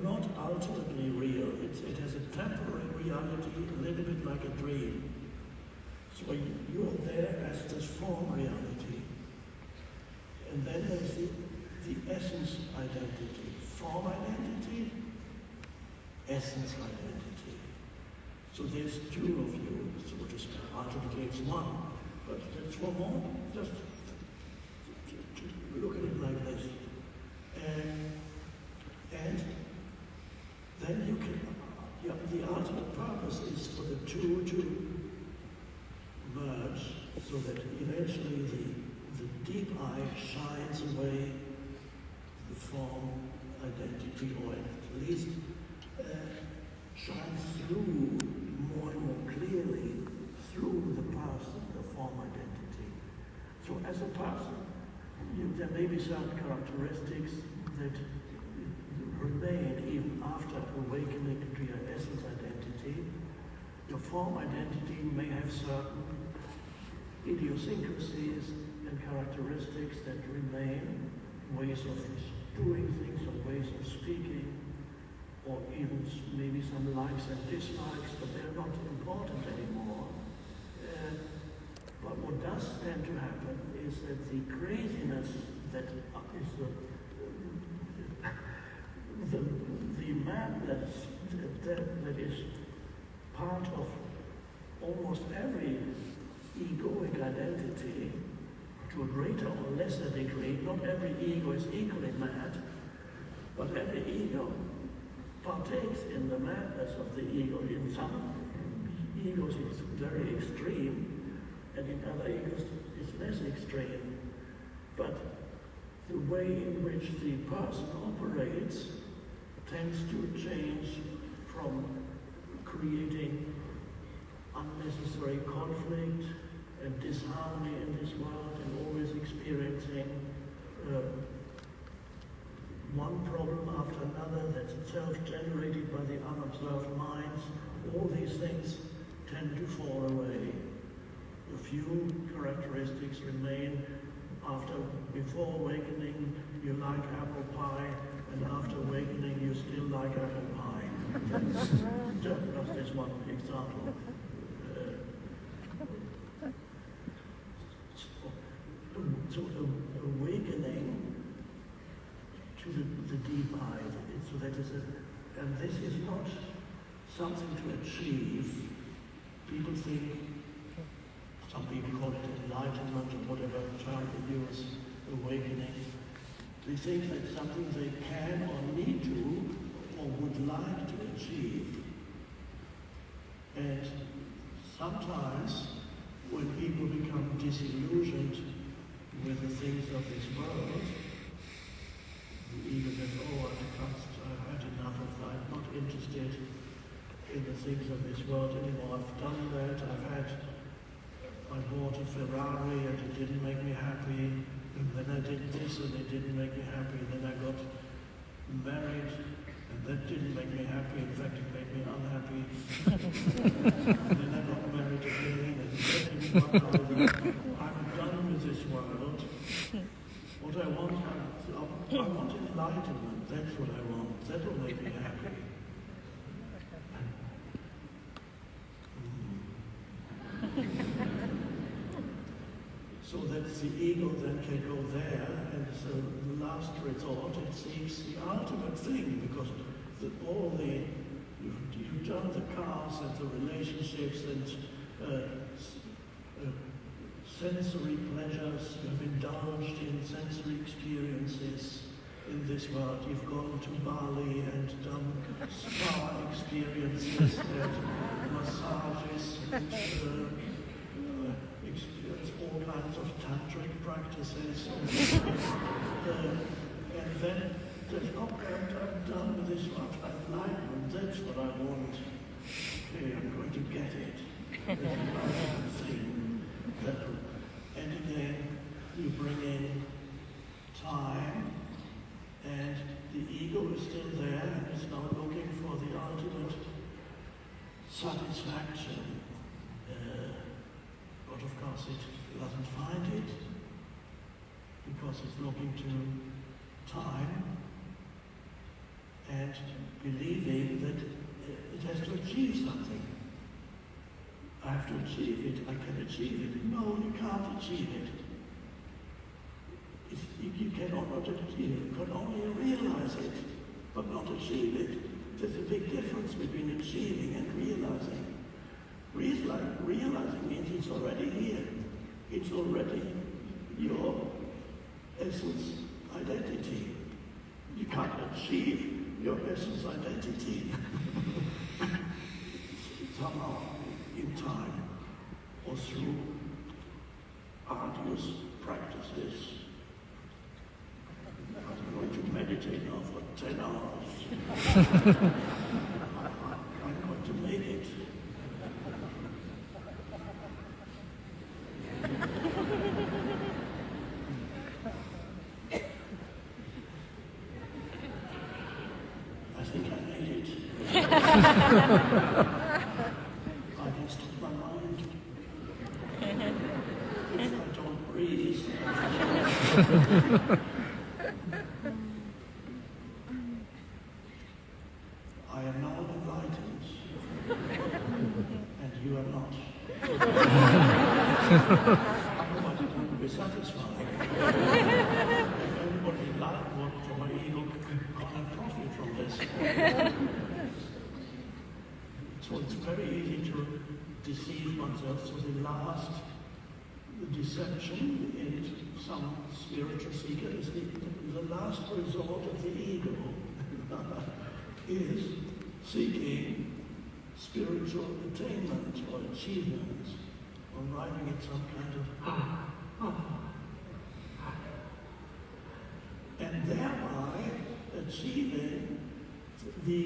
Speaker 1: not ultimately real. It has a temporary reality, a little bit like a dream. So you're there as this form reality. And then there's the essence identity. Form identity, essence identity. So there's two of you, so to speak. Ultimately it's one. But that's one more, just to look at it like this. And then you can, the ultimate purpose is for the two to merge, so that eventually the deep eye shines away the form identity, or at least shines through more and more clearly through the person, the form identity. So as a person, there may be certain characteristics that remain even after awakening to your essence identity. Your form identity may have certain idiosyncrasies and characteristics that remain, ways of doing things, some ways of speaking, or even maybe some likes and dislikes, but they're not important anymore. But what does tend to happen is that the craziness that is the madness that is part of almost every egoic identity, to a greater or lesser degree. Not every ego is equally mad, but every ego partakes in the madness of the ego. In some egos it's very extreme, and in other egos it's less extreme. But the way in which the person operates tends to change from creating unnecessary conflict and disharmony in this world, and always experiencing one problem after another that's self-generated by the unobserved minds. All these things tend to fall away. A few characteristics remain. Before awakening, you like apple pie, and after awakening, you still like apple pie. That's just as one example. So awakening to the deep I, so that is and this is not something to achieve. People think, some people call it enlightenment or whatever term they use, awakening. They think that's something they can or need to or would like to achieve. And sometimes when people become disillusioned with the things of this world, the ego says, oh, I've had enough of that, I'm not interested in the things of this world anymore. I've done that, I bought a Ferrari and it didn't make me happy, and then I did this and it didn't make me happy, and then I got married and that didn't make me happy, in fact it made me unhappy. And then I got married again and that didn't work out. I'm done with this world. What I want enlightenment, that's what I want, that will make me happy. So that the ego then can go there, and so the last resort, it seeks the ultimate thing, because you've done the cars and the relationships and sensory pleasures, you've indulged in sensory experiences in this world. You've gone to Bali and done spa experiences and massages and experienced all kinds of tantric practices. And then there's I'm done with this much enlightenment, that's what I want. Okay, I'm going to get it. Thing. And again, you bring in time, and the ego is still there, and it's now looking for the ultimate satisfaction. But of course it doesn't find it, because it's looking to time and believing that it has to achieve something. I have to achieve it, I can achieve it. No, you can't achieve it. You cannot achieve it, you can only realize it, but not achieve it. There's a big difference between achieving and realizing. Realizing means it's already here. It's already your essence identity. You can't achieve your essence identity somehow in time or through arduous practices. I'm going to meditate now for 10 hours. I'm going to make it. I think I made it. I can stop my mind. If I don't breathe. satisfying. If anybody wants from my ego can't profit from this. So it's very easy to deceive oneself. So the deception in some spiritual seeker is the last resort of the ego is seeking spiritual attainment or achievement, or arriving at some kind of and thereby achieving the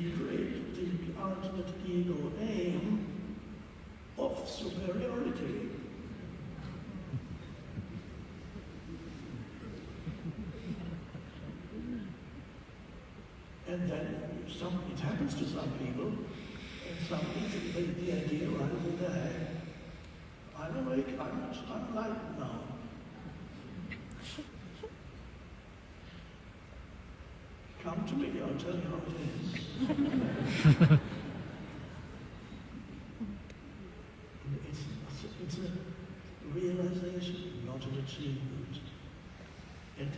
Speaker 1: ultimate ego aim of superiority. And then it happens to some people, and some people take the idea right of the day, I'm awake, I'm enlightened now. Come to me, I'll tell you how it is. It's a realization, not an achievement. And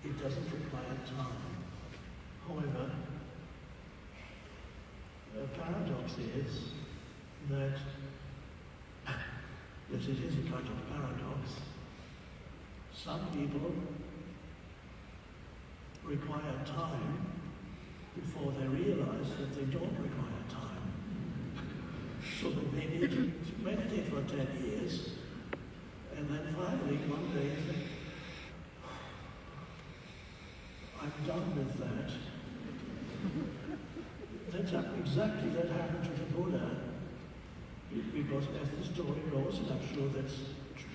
Speaker 1: it doesn't require time. However, the paradox is that, yes, it is a kind of paradox. Some people require time before they realize that they don't require time. So they need to meditate for 10 years, and then finally one day they think, I'm done with that. That's exactly that happened to the Buddha, because as the story goes, and I'm sure that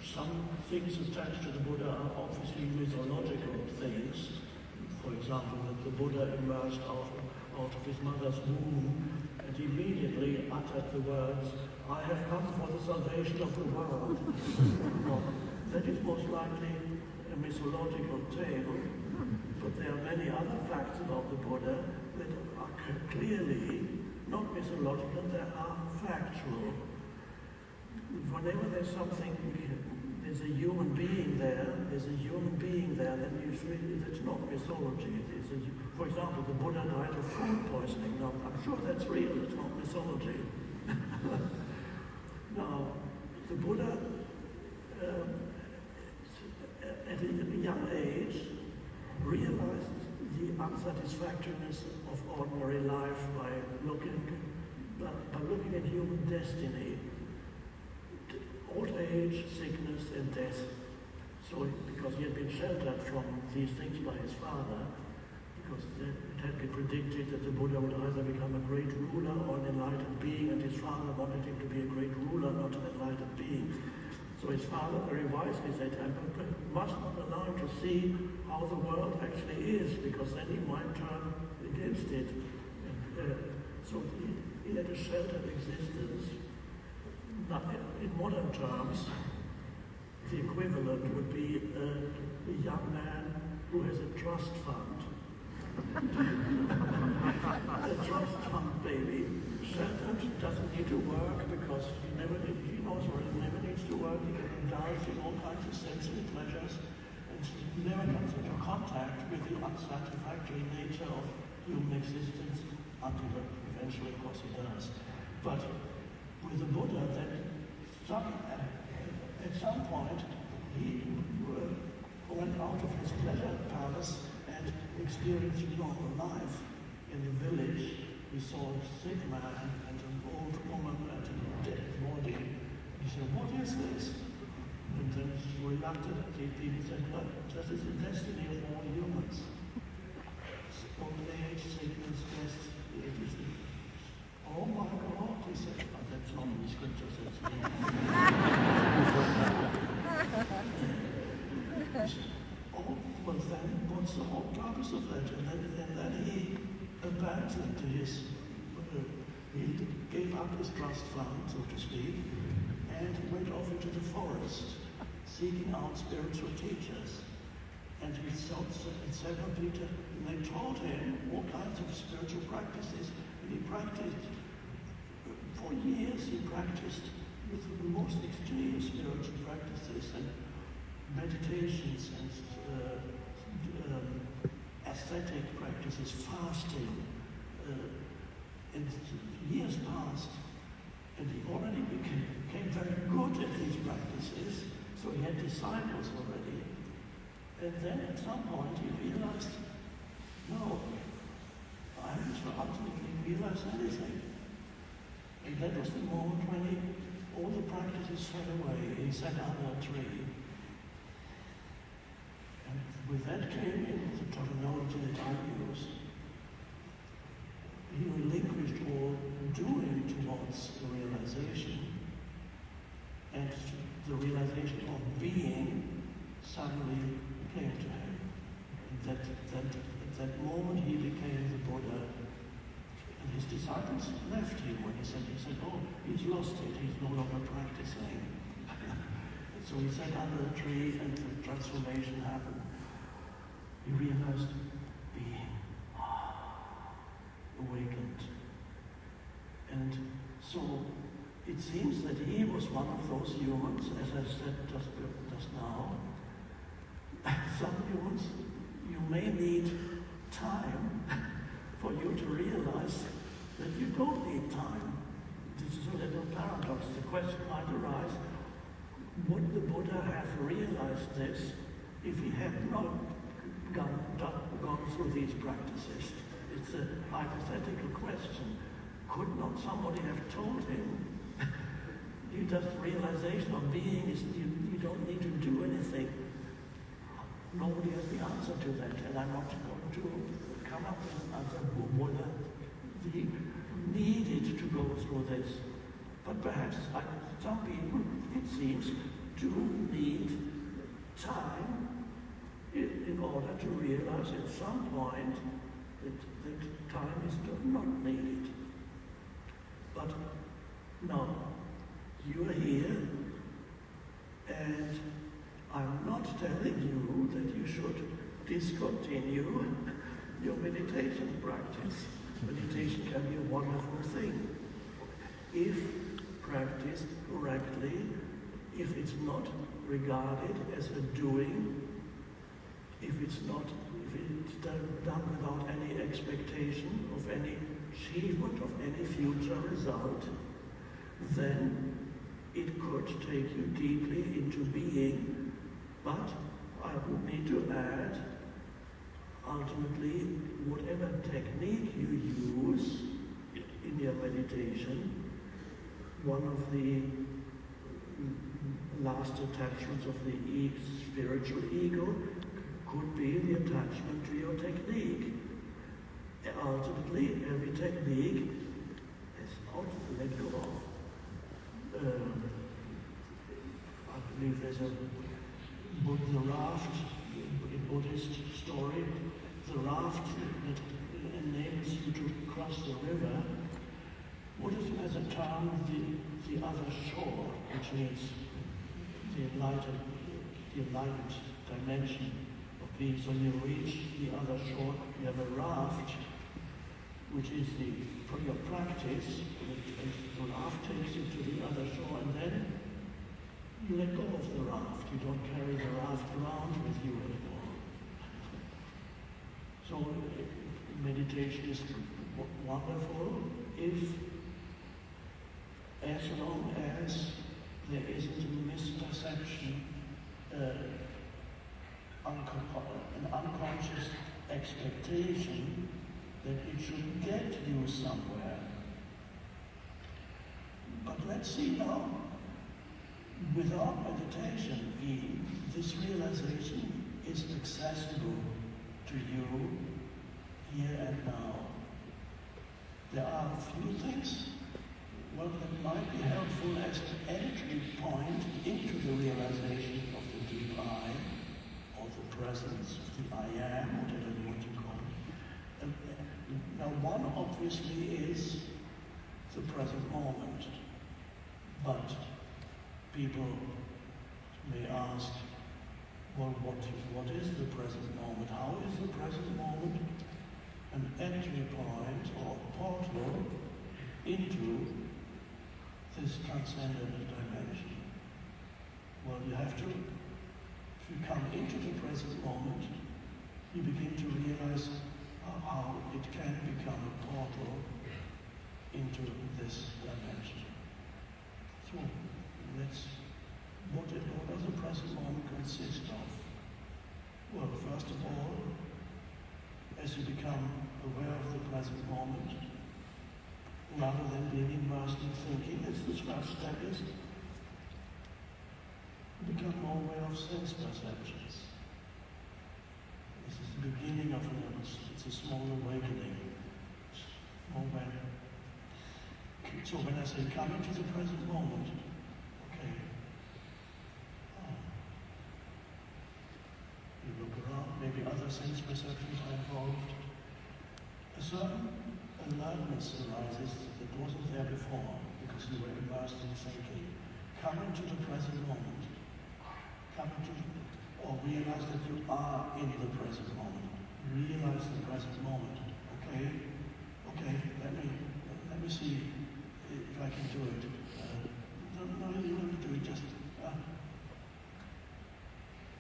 Speaker 1: some things attached to the Buddha are obviously mythological things. For example, that the Buddha emerged out of his mother's womb and immediately uttered the words, I have come for the salvation of the world. Well, that is most likely a mythological tale, but there are many other facts about the Buddha that are clearly not mythological, they are factual. Whenever there's something, there's a human being there, then usually it's not mythology. For example, the Buddha died of food poisoning. Now, I'm sure that's real, it's not mythology. Now, the Buddha, at a young age, realized the unsatisfactoriness of ordinary life by looking at human destiny. Old age, sickness, and death. So, because he had been sheltered from these things by his father, because it had been predicted that the Buddha would either become a great ruler or an enlightened being, and his father wanted him to be a great ruler, not an enlightened being. So his father very wisely said, I must not allow him to see how the world actually is, because then he might turn against it. So he led a sheltered existence. In modern terms, the equivalent would be a young man who has a trust fund. A trust fund baby. Sheltered, doesn't need to work because he never needs to work. He can indulge in all kinds of sensory pleasures and never comes into contact with the unsatisfactory nature of human existence until eventually, of course, he does. But with the Buddha, that at some point he went out of his pleasure palace and experienced normal life. In the village, he saw a sick man and an old woman and a dead body. He said, what is this? And then reluctantly he said, well, this is the destiny of all humans. Old age, sickness, death, it is the... Oh my God, he said, oh, that's not in the scriptures, that's me. Oh, well then, what's the whole purpose of that? And then he abandoned his, he gave up his trust fund, so to speak, and went off into the forest, seeking out spiritual teachers. And he sought several people, and they taught him all kinds of spiritual practices, and he practiced. For years he practiced with the most extreme spiritual practices and meditated meditations and ascetic practices, fasting, in years past, and he already became very good at these practices, so he had disciples already. And then at some point he realized, no, I haven't ultimately realized anything. And that was the moment when all the practices fell away. He sat under a tree. And with that came in the terminology that I use. He relinquished all doing towards the realization, and the realization of being suddenly came to him. And at that moment he became the Buddha. And his disciples left him when he said, oh, he's lost it, he's no longer practicing. So he sat under a tree and the transformation happened. He realized being awakened. And so it seems that he was one of those humans, as I said just now. Some humans, you may need time for you to realize that you don't need time. This is a little paradox. The question might arise, would the Buddha have realized this if he had not gone through these practices? It's a hypothetical question. Could not somebody have told him, you just realization of being is you don't need to do anything? Nobody has the answer to that, and I'm not going to come up with an answer. Buddha, he needed to go through this. But perhaps, like some people, it seems, do need time in order to realize at some point that time is not needed. But no, you are here, and I'm not telling you that you should discontinue your meditation practice. Meditation can be a wonderful thing if practiced correctly, if it's not regarded as a doing, if it's done without any expectation of any achievement of any future result, then it could take you deeply into being. But I would need to add, ultimately, whatever technique you use in your meditation, one of the last attachments of the spiritual ego could be the attachment to your technique. And ultimately, every technique is not let go of. I believe there's the raft, in Buddhist story, the raft that enables you to cross the river. Buddhism has a term, the other shore, which means the enlightened dimension of being. So you reach the other shore, you have a raft, which is for your practice, the raft takes you to the other shore, and then you let go of the raft. You don't carry the raft around with you anymore. So meditation is wonderful as long as there isn't a misperception, an unconscious expectation that it should get you somewhere. But let's see now, without meditation, this realization is accessible to you here and now. There are a few things that might be helpful as an entry point into the realization of the deep I, or the presence of the I am, whatever you want to call it. Now, one obviously is the present moment, but people may ask, well, what is the present moment? How is the present moment an entry point or portal into this transcendent dimension? Well, you have to come into the present moment, you begin to realize how it can become a portal into this dimension. So what does the present moment consist of? Well, first of all, as you become aware of the present moment, rather than being immersed in thinking, as the first step is, you become more aware of sense perceptions. This is the beginning of it's a small awakening. So when I say come into the present moment, okay, you look around, maybe other sense perceptions are involved. A certain alertness arises that wasn't there before because you were immersed in thinking. Come into the present moment. Or realize that you are in the present moment. Realize the present moment. Okay, let me see if I can do it. No, you don't do it, just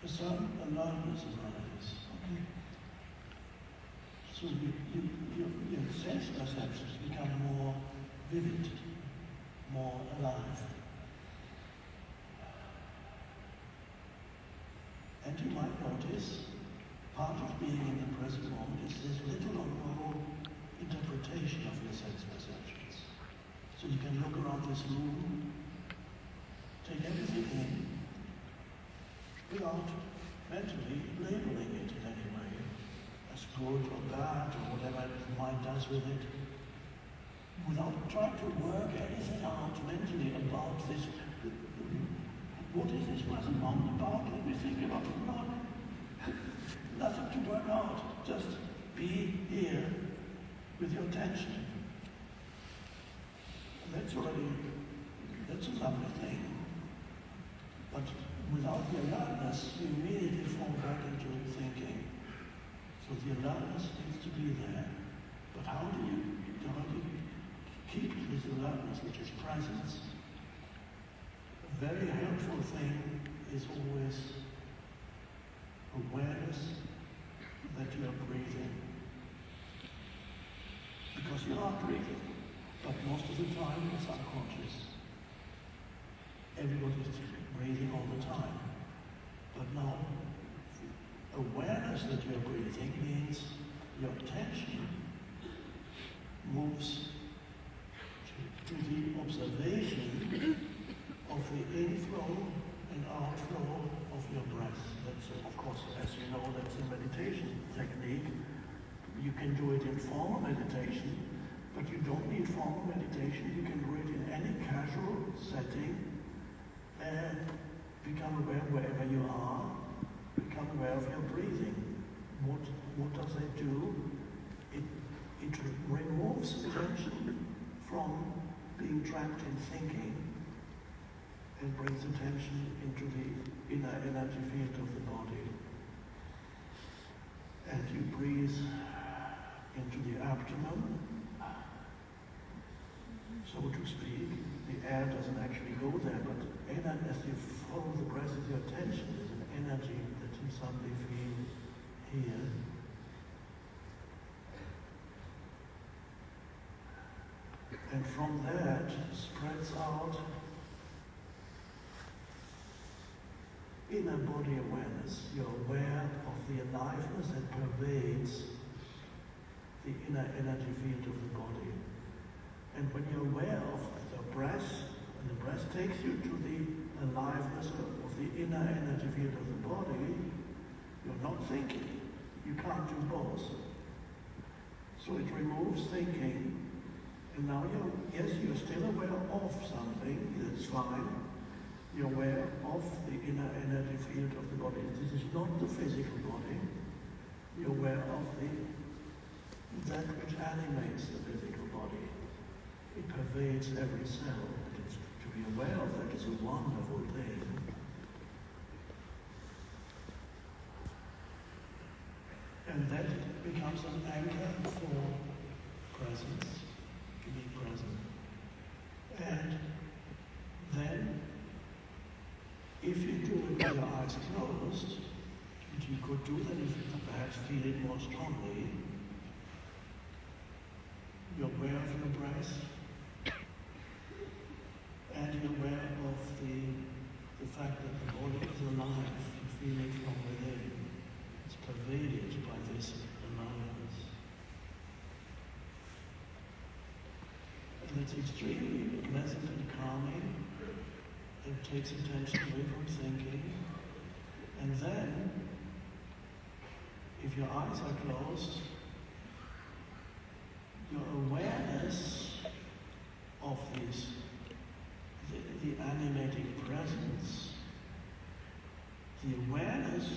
Speaker 1: a certain alertness arises. Okay. So your sense perceptions become more vivid, more alive. And you might notice part of being in the present moment is this little or no interpretation of your sense perceptions. So you can look around this room, take everything in, without mentally labeling it in any way, as good or bad or whatever the mind does with it, without trying to work anything out mentally about this. What is this present moment about? Let me think about it. Nothing to work out. Just be here with your attention. And that's a lovely thing. But without the alertness, you immediately fall back into thinking. So the alertness needs to be there. But how do you keep this alertness, which is presence? A very helpful thing is always awareness that you are breathing. Because you are breathing, but most of the time it's unconscious. Everybody's breathing all the time. But now, awareness that you are breathing means your attention moves to the observation of the inflow and outflow of your breath. That's, of course, as you know, that's a meditation technique. You can do it in formal meditation, but you don't need formal meditation. You can do it in any casual setting and become aware wherever you are. Become aware of your breathing. What does it do? It removes attention from being trapped in thinking and brings attention into the inner energy field of the body. And you breathe into the abdomen, so to speak. The air doesn't actually go there, but as you follow the breath with your attention, there's an energy that you suddenly feel here. And from that spreads out inner body awareness. You're aware of the aliveness that pervades the inner energy field of the body. And when you're aware of the breath, and the breath takes you to the aliveness of the inner energy field of the body, you're not thinking. You can't do both. So it removes thinking. And now you're still aware of something, that's fine. You're aware of the inner energy field of the body. This is not the physical body. You're aware of that which animates the physical body. It pervades every cell. To be aware of that is a wonderful thing. And that becomes an anchor for presence. To be present. And then, if you do it with your eyes closed, could do that if you perhaps feel it more strongly. You're aware of your breath, and you're aware of the fact that the body is alive. You feel it from within. It's pervaded by this aliveness. And it's extremely pleasant and calming. It takes attention away from thinking. And then, if your eyes are closed, your awareness of this, the animating presence, the awareness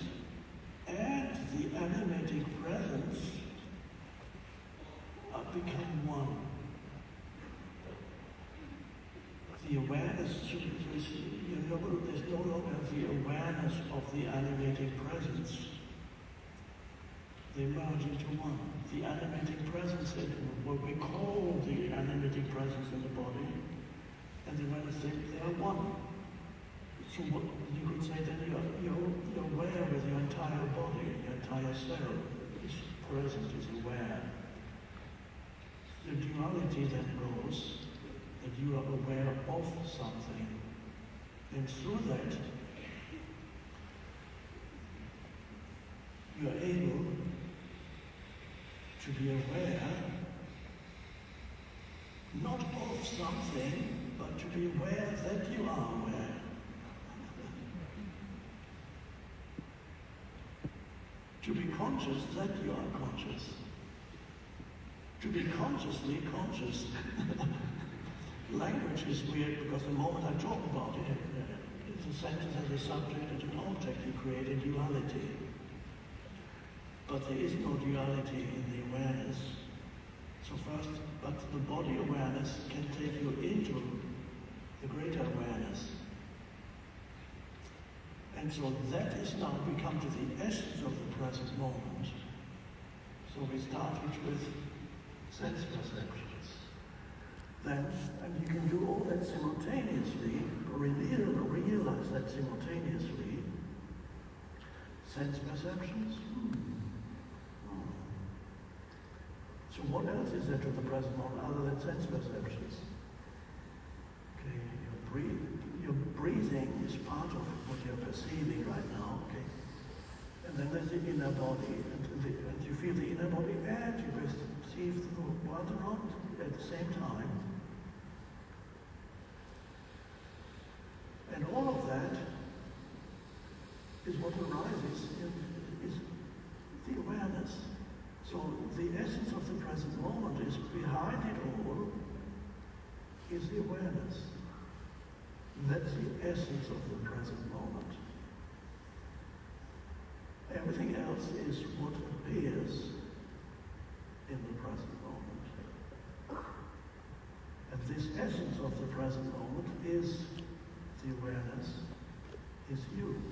Speaker 1: and the animating presence become one. The awareness, there's no longer the awareness of the animating presence. They merge into one. The animating presence, what we call the animating presence in the body, and the awareness, they are one. So what you could say then you're aware with your entire body, your entire cell is present, is aware. The duality then goes that you are aware of something, and through that you are able to be aware not of something, but to be aware that you are aware. To be conscious that you are conscious. To be consciously conscious. Language is weird because the moment I talk about it, it's a sentence as a subject and an object, you create a duality. But there is no duality in the awareness. So first, but the body awareness can take you into the greater awareness. And so that is now become to the essence of the present moment. So we started with sense perceptions. Then, and you can do all that simultaneously, or realize that simultaneously. Sense perceptions. So what else is there to the present moment other than sense perceptions? Okay, your breathing is part of what you're perceiving right now, okay? And then there's the inner body, and you feel the inner body and you perceive the world around at the same time. And all of that is what arises, is the awareness. So the essence of the present moment is behind it all is the awareness. That's the essence of the present moment. Everything else is what appears in the present moment. And this essence of the present moment is the awareness, is you.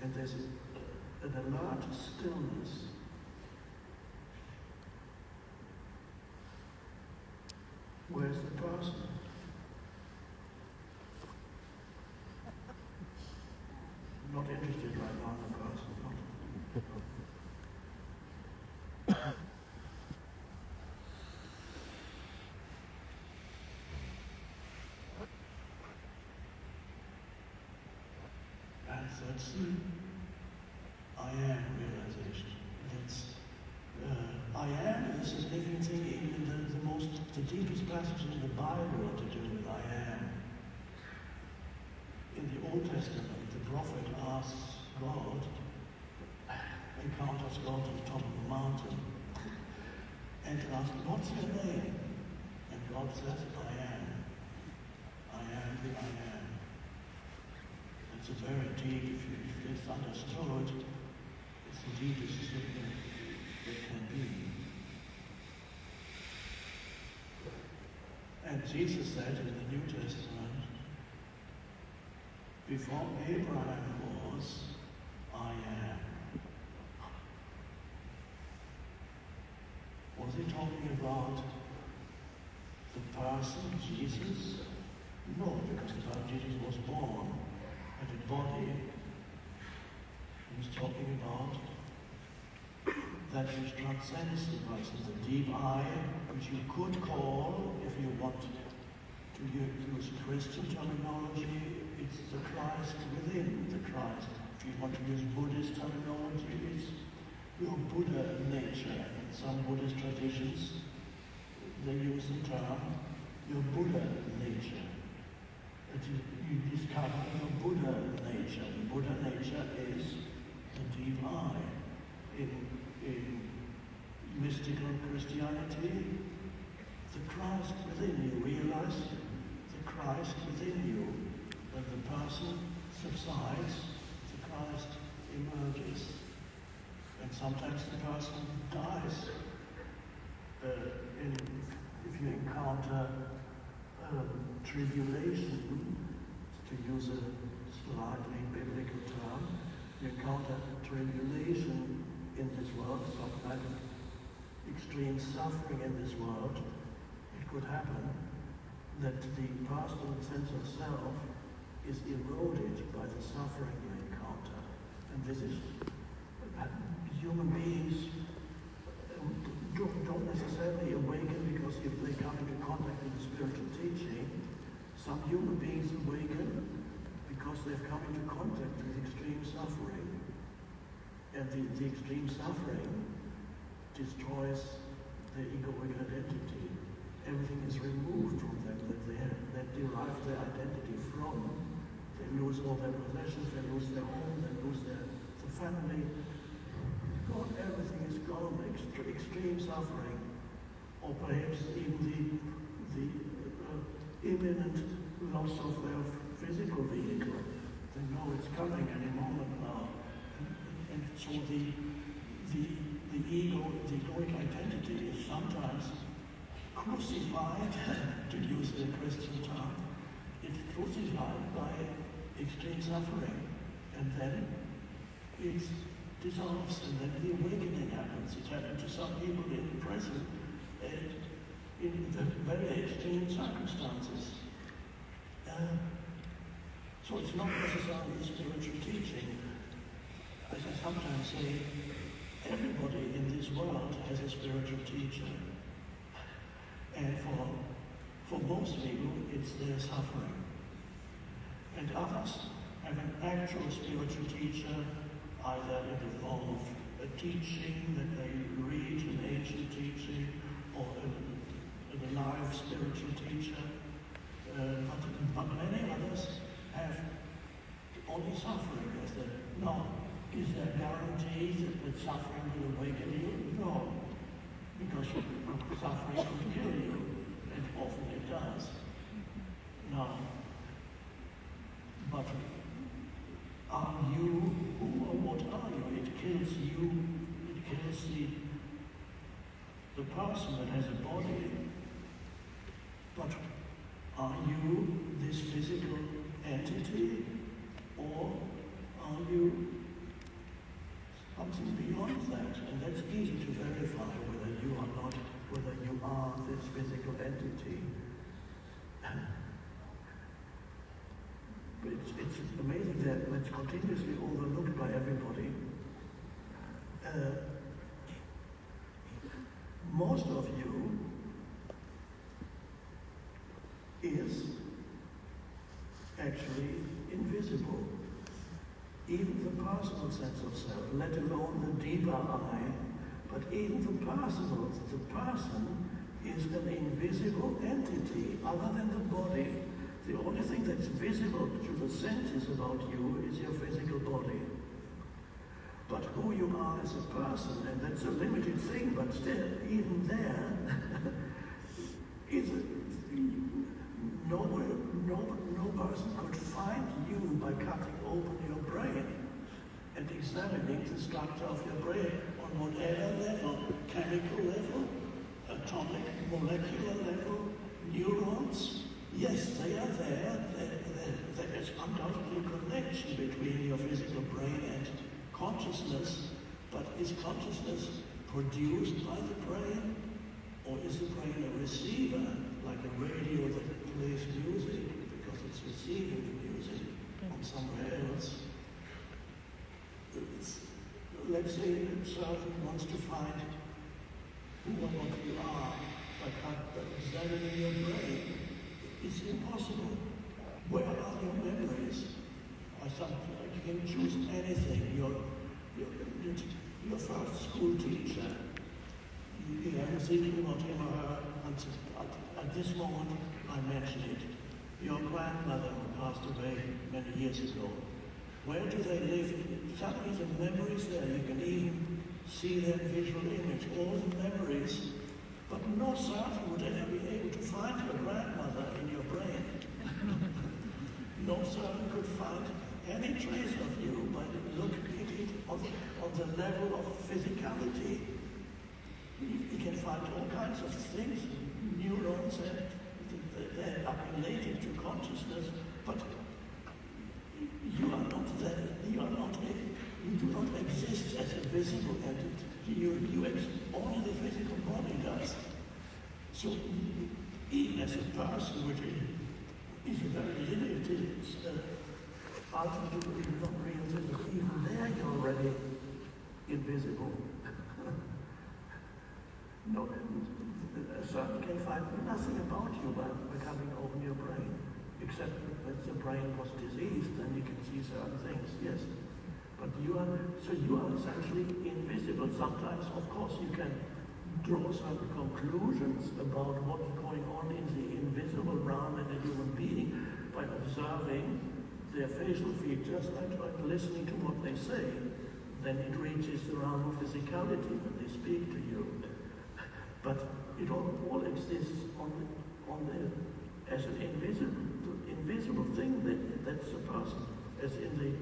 Speaker 1: And there's an alert stillness. Where's the person? I'm not interested right now in the person. And that's I am realization. That's I am is a living thing. Even the deepest passages in the Bible are to do with I am. In the Old Testament, the prophet asks God, encounters God on the top of the mountain, and asks, "What's your name?" And God says, "I am. I am the I am." It's a very deep. If it's understood, it's the deepest thing that can be. And Jesus said in the New Testament, before Abraham was, I am. Was he talking about the person, Jesus? No, because the person Jesus was And the body, he's talking about that which transcends the person, the deep I, which you could call, if you want to use Christian terminology, it's the Christ within the Christ. If you want to use Buddhist terminology, it's your Buddha nature. In some Buddhist traditions, they use the term your Buddha nature. That you discover your Buddha nature. The Buddha nature is the deep I. In mystical Christianity, the Christ within you, realize the Christ within you. When the person subsides, the Christ emerges. And sometimes the person dies. If you encounter tribulation, to use a slightly biblical term, you encounter tribulation in this world, some kind of extreme suffering in this world, it could happen that the personal sense of self is eroded by the suffering you encounter. And this is, human beings don't necessarily awaken because if they come into contact with the spiritual teaching. Some human beings awaken because they've come into contact with extreme suffering. And the extreme suffering destroys their egoic identity. Everything is removed from them that derive their identity from. They lose all their possessions, they lose their home, they lose the family. God, everything is gone, extreme suffering. Or perhaps even the imminent loss of their physical vehicle. They know it's coming any moment now. And so the ego, the egoic identity is sometimes crucified, to use the Christian term. It's crucified by extreme suffering. And then it dissolves, and then the awakening happens. It happened to some people in the present, in the very extreme circumstances. So it's not necessarily spiritual teaching. As I sometimes say, everybody in this world has a spiritual teacher. And for most people, it's their suffering. And others have an actual spiritual teacher, either in the form of a teaching that they read, an ancient teaching, or a live spiritual teacher. But many others have only suffering as the no. Is there guarantee that suffering will awaken you? No. Because suffering could kill you, and often it does. No. But are you, who or what are you? It kills you, it kills the person that has a body. But are you this physical entity, or are you something beyond that? And that's easy to verify whether you are not, whether you are this physical entity. But it's amazing that it's continuously overlooked by everybody. Most of you is actually invisible. Even the personal sense of self, let alone the deeper I, but even the person is an invisible entity other than the body. The only thing that's visible to the senses about you is your physical body. But who you are as a person, and that's a limited thing, but still, even there, is no person could find you by cutting open your brain and examining the structure of your brain on whatever level, chemical level, atomic, molecular level, neurons. Yes, they are there. There is undoubtedly a connection between your physical brain and consciousness, but is consciousness produced by the brain, or is the brain a receiver, like a radio that plays music, because it's receiving the music from somewhere let's say a surgeon wants to find who or what you are by examining your brain. It's impossible. Where are your memories? Or something like you can choose anything. Your first school teacher. You are thinking about him or her. At this moment, I mention it. Your grandmother who passed away many years ago. Where do they live? Suddenly the memories there, you can even see their visual image, all the memories. But no surgeon would ever be able to find your grandmother in your brain. No surgeon could find any trace of you by looking at it on the level of physicality. You can find all kinds of things, neurons, they are related to consciousness, but you are not there. You do not exist as a visible entity. Only the physical body does. So even as a person, which is a very limited ultimate not real thing, but even there you're already invisible. No, a surgeon can find nothing about you by coming over your brain, except that the brain was diseased, then you can see certain things, yes. But you are essentially invisible. Sometimes, of course, you can draw certain conclusions about what's going on in the invisible realm in a human being by observing their facial features and listening to what they say. Then it reaches the realm of physicality when they speak to you. But it all exists as an invisible thing that's a person. As in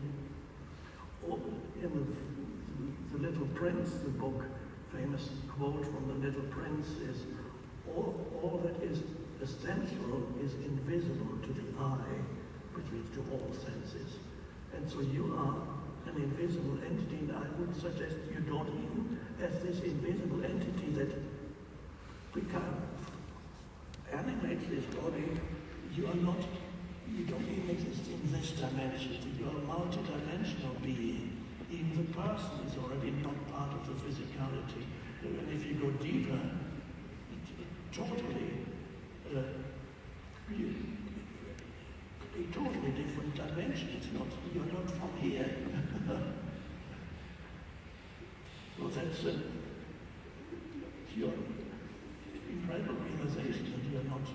Speaker 1: the Little Prince, the book, famous quote from the Little Prince is, all that is essential is invisible to the eye, which means to all senses. And so you are an invisible entity, and I would suggest you don't even, as this invisible entity that animates this body, you don't even exist in this dimension. You are a multi-dimensional being. Even the person is already not part of the physicality. And if you go deeper, totally a totally different dimension. You're not from here. So that's your incredible realization that you're not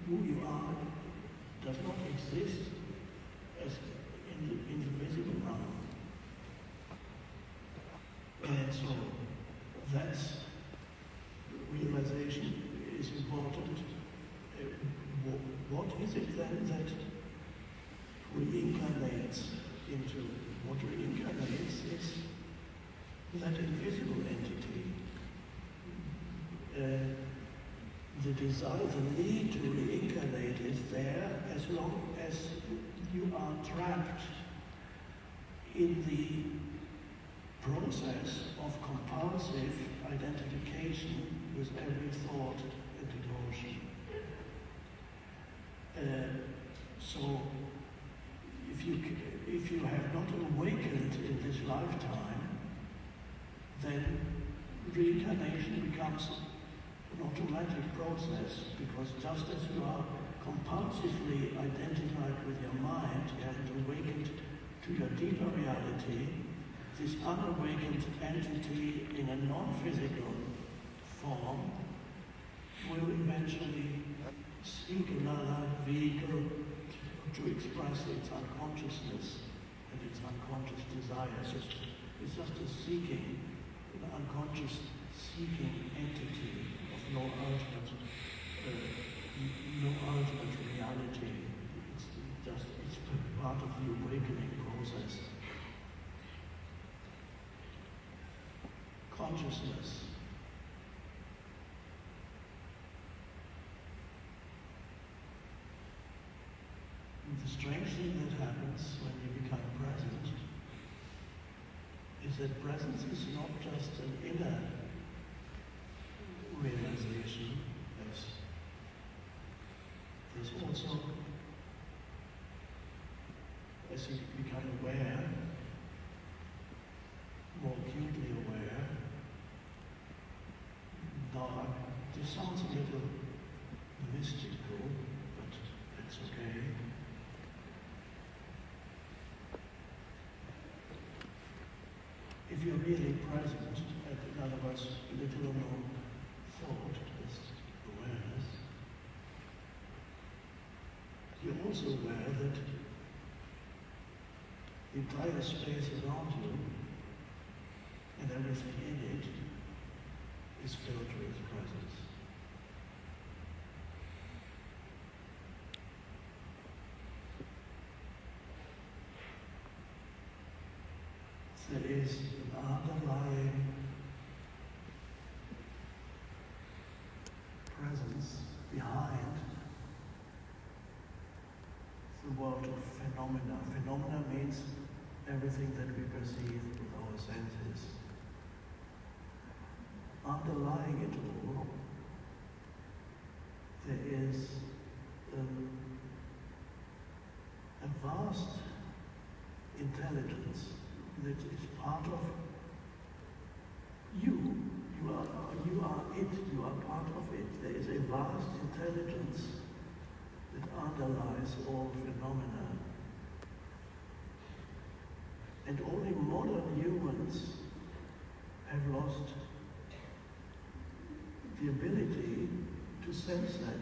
Speaker 1: who you are does not exist as in the visible realm. And so that's realization is important. What is it then that reincarnates into? What reincarnates is that invisible entity. The desire, the need to reincarnate is there as long as you are trapped in the process of compulsive identification with every thought and emotion. So if you have not awakened in this lifetime, then reincarnation becomes an automatic process, because just as you are compulsively identified with your mind, you haven't awakened to your deeper reality, this unawakened entity in a non-physical form will eventually seek another vehicle to express its unconsciousness and its unconscious desires. It's just a seeking, an unconscious seeking entity of no ultimate reality. It's part of the awakening process. Consciousness. And the strange thing that happens when you become present is that presence is not just an inner realization. There's also, as you become aware more It sounds a little mystical, but that's okay. If you're really present, in other words, little or no thought, just awareness, you're also aware that the entire space around you and everything in it is filled with presence. There is an underlying presence behind the world of phenomena. Phenomena means everything that we perceive with our senses. Underlying it all, there is a vast intelligence that is part of you. You are it, you are part of it. There is a vast intelligence that underlies all phenomena. And only modern humans have lost the ability to sense that.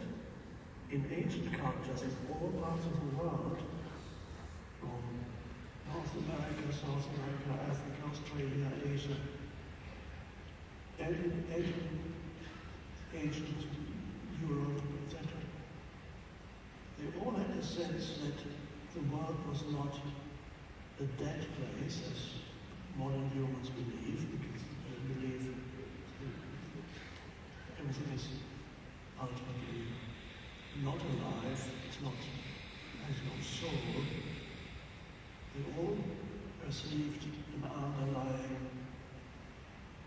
Speaker 1: In ancient cultures, in all parts of the world, from North America, South America, Africa, Australia, Asia, ancient Europe, etc. They all had a sense that the world was not a dead place, as modern humans believe, because they believe everything is ultimately not alive, it's not, has no soul. They all perceived an underlying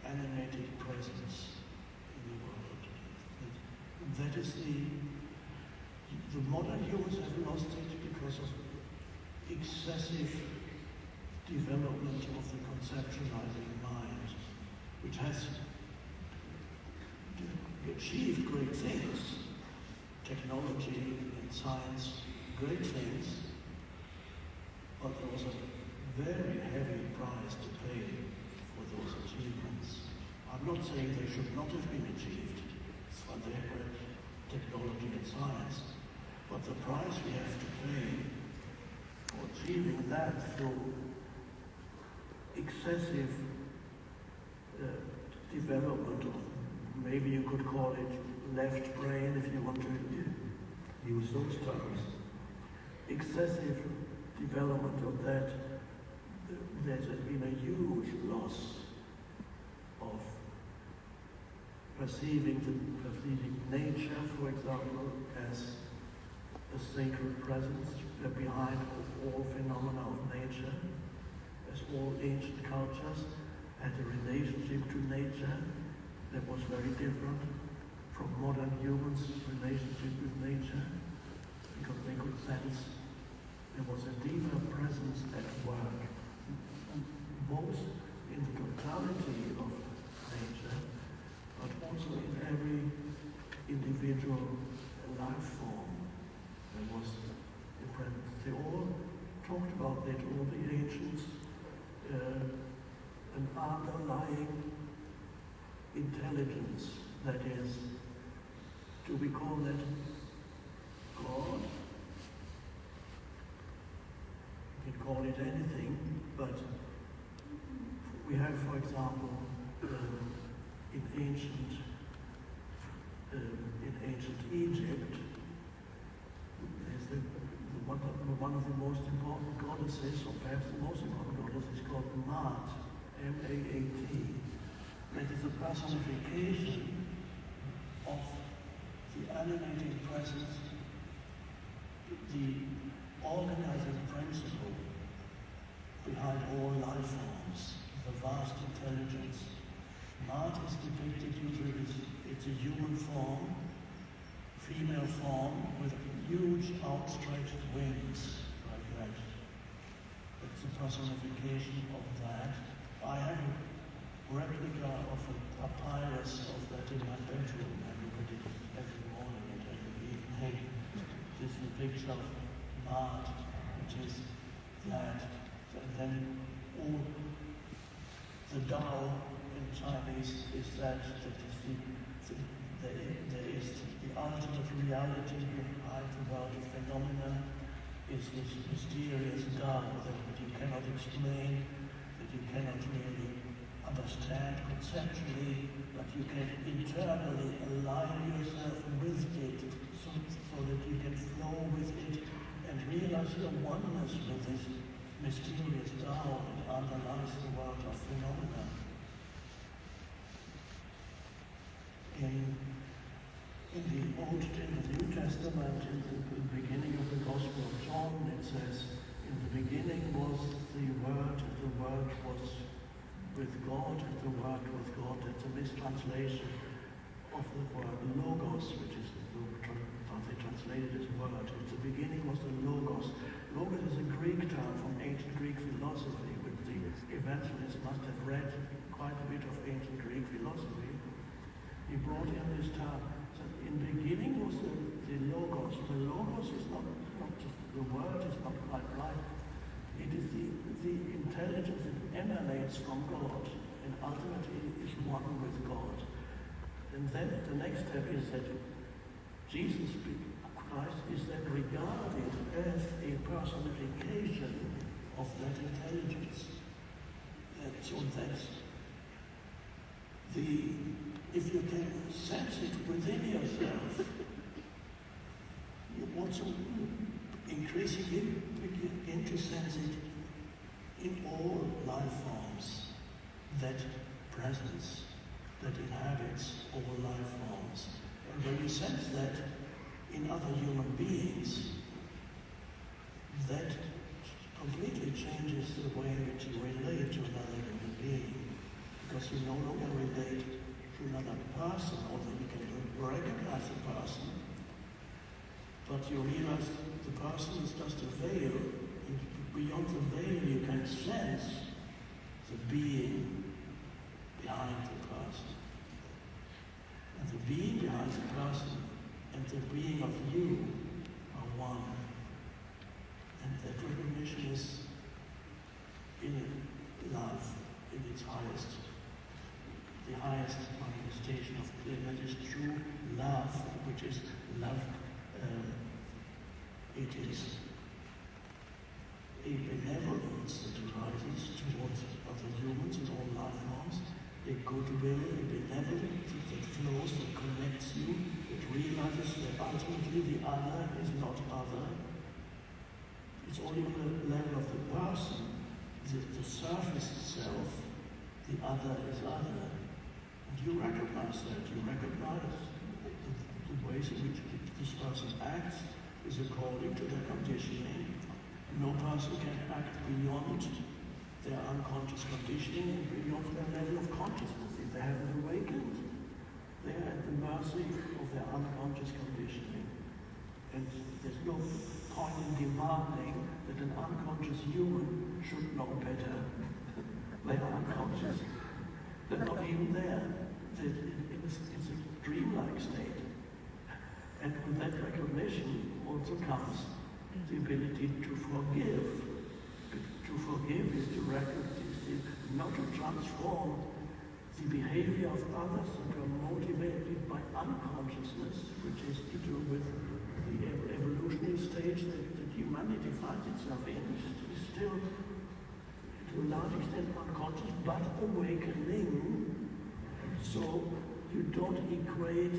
Speaker 1: animated presence in the world. That is the modern humans have lost it because of excessive development of the conceptualizing mind, which has achieved great things, technology and science, great things, but there was a very heavy price to pay for those achievements. I'm not saying they should not have been achieved, but they were technology and science, but the price we have to pay for achieving that through excessive development of, maybe you could call it left brain if you want to use those terms, excessive development of that, there's been a huge loss of perceiving nature, for example, as a sacred presence behind all phenomena of nature, as all ancient cultures had a relationship to nature that was very different from modern humans' relationship with nature, because they could sense there was a deeper presence at work, both in the totality of nature, but also in every individual life form. There was a presence. They all talked about that, all the ancients, an underlying intelligence, that is, do we call that God? We can call it anything, but we have, for example, in ancient Egypt, there's one of the most important goddesses, or perhaps the most important goddess, is called Maat, M-A-A-T. That is a personification of the animating presence, the organizing principle behind all life forms, the vast intelligence. Maat is depicted usually as it's a human form, female form with huge outstretched wings, like that. It's a personification of that. I have a replica of a papyrus of that in my bedroom, and you can read it every morning and every evening. This is the picture of Mart, which is flat. And then all the Tao in Chinese is that there is the ultimate reality behind the world of phenomena, is this mysterious Tao that you cannot explain, that you cannot really understand conceptually, but you can internally align yourself with it so that you can flow with it and realize your oneness with this mysterious Tao that underlies the world of phenomena. In the New Testament, in the beginning of the Gospel of John, it says, in the beginning was the Word was with God, and the Word was God. It's a mistranslation of the word logos, which is translated as word. At the beginning was the logos. Logos is a Greek term from ancient Greek philosophy, which the evangelist must have read quite a bit of ancient Greek philosophy. He brought in this term. So in the beginning was the logos. The logos is not just the word, is not quite right. It is the intelligence that emanates from God and ultimately is one with God. And then the next step is that Jesus Christ is then regarded as a personification of that intelligence. So that's if you can sense it within yourself, you also increasingly begin to sense it in all life forms, that presence that inhabits all life forms. And when you sense that in other human beings, that completely changes the way in which you relate to another human being, because you no longer relate to another person, although you can recognize the person, but you realize the person is just a veil, and beyond the veil you can sense the being behind the person. And the being behind the person and the being of you are one. And that recognition is in love, in its highest, the highest manifestation of that is true love, which is love. It is a benevolence that arises towards other humans and all life forms, a goodwill, a benevolence that flows, that connects you, that realizes that ultimately the other is not other. It's only on the level of the person, the surface itself, the other is other. And you recognize that. You recognize the ways in which this person acts is according to their conditioning. No person can act beyond their unconscious conditioning and beyond their level of consciousness. If they haven't awakened, they are at the mercy of their unconscious conditioning. And there's no point in demanding that an unconscious human should know better. They are unconscious. They're not even there. It's a dreamlike state. And with that recognition also comes the ability to forgive. To forgive is to recognize, not to transform the behavior of others that are motivated by unconsciousness, which is to do with the evolutionary stage that humanity finds itself in, which is still, to a large extent, unconscious, but awakening. So you don't equate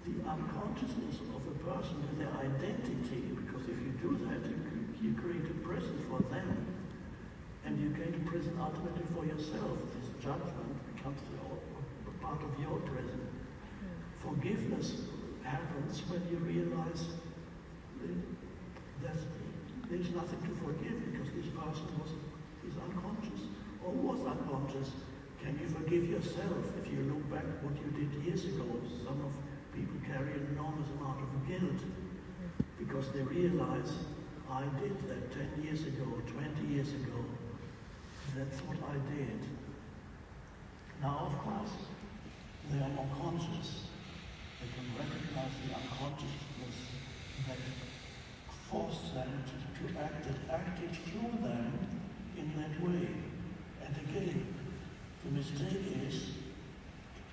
Speaker 1: the unconsciousness of a person with their identity, because if you do that, you create a prison for them, and you create a prison ultimately for yourself. This judgment becomes a part of your prison. Forgiveness happens when you realize that there's nothing to forgive, because this person is unconscious, or was unconscious. Can you forgive yourself if you look back at what you did years ago? Some of people carry an enormous amount of guilt because they realize, I did that 10 years ago, 20 years ago. That's what I did. Now, of course, they are more conscious. They can recognize the unconsciousness that forced them to act, that acted through them in that way. And again, the mistake is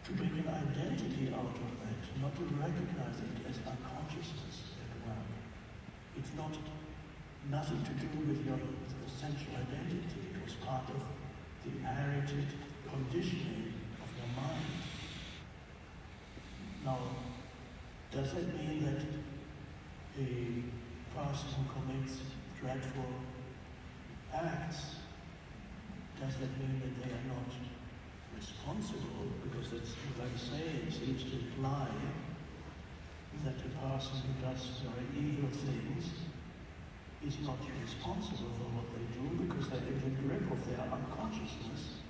Speaker 1: to make an identity out of that, not to recognize it as unconsciousness at work. It's not nothing to do with your essential identity. It was part of the inherited conditioning of your mind. Now, does that mean that a person who commits dreadful acts, does that mean that they are not responsible? Because that's what I'm saying seems to imply that a person who does very evil things is not responsible for what they do because they're in the grip of their unconsciousness.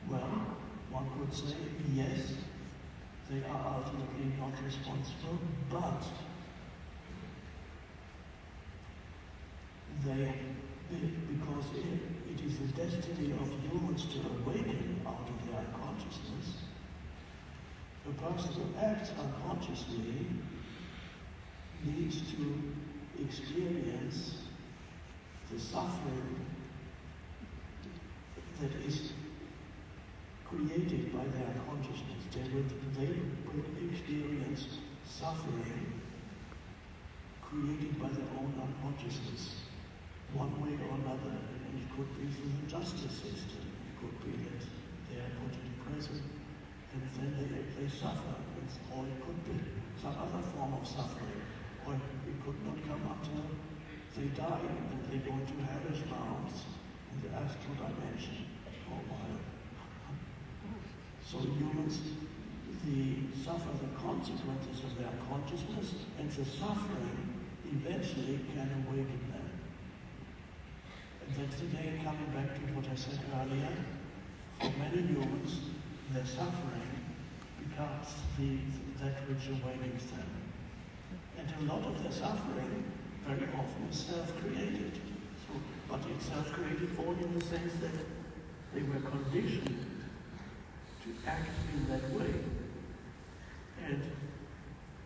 Speaker 1: Well, one could say, yes, they are ultimately not responsible, but because it is the destiny of humans to awaken out of their unconsciousness, a person who acts unconsciously needs to experience the suffering that is created by their consciousness. They will experience suffering created by their own unconsciousness, one way or another. And it could be through the justice system. It could be that they are put in prison and then they suffer. Or it could be some other form of suffering. Or it could not come until they die and they go into hellish realms in the astral dimension for a while. So humans, suffer the consequences of their consciousness, and the suffering eventually can awaken them. And that's again coming back to what I said earlier. For many humans, their suffering becomes that which awakens them. And a lot of their suffering very often is self-created. But it's self-created only in the sense that they were conditioned to act in that way. And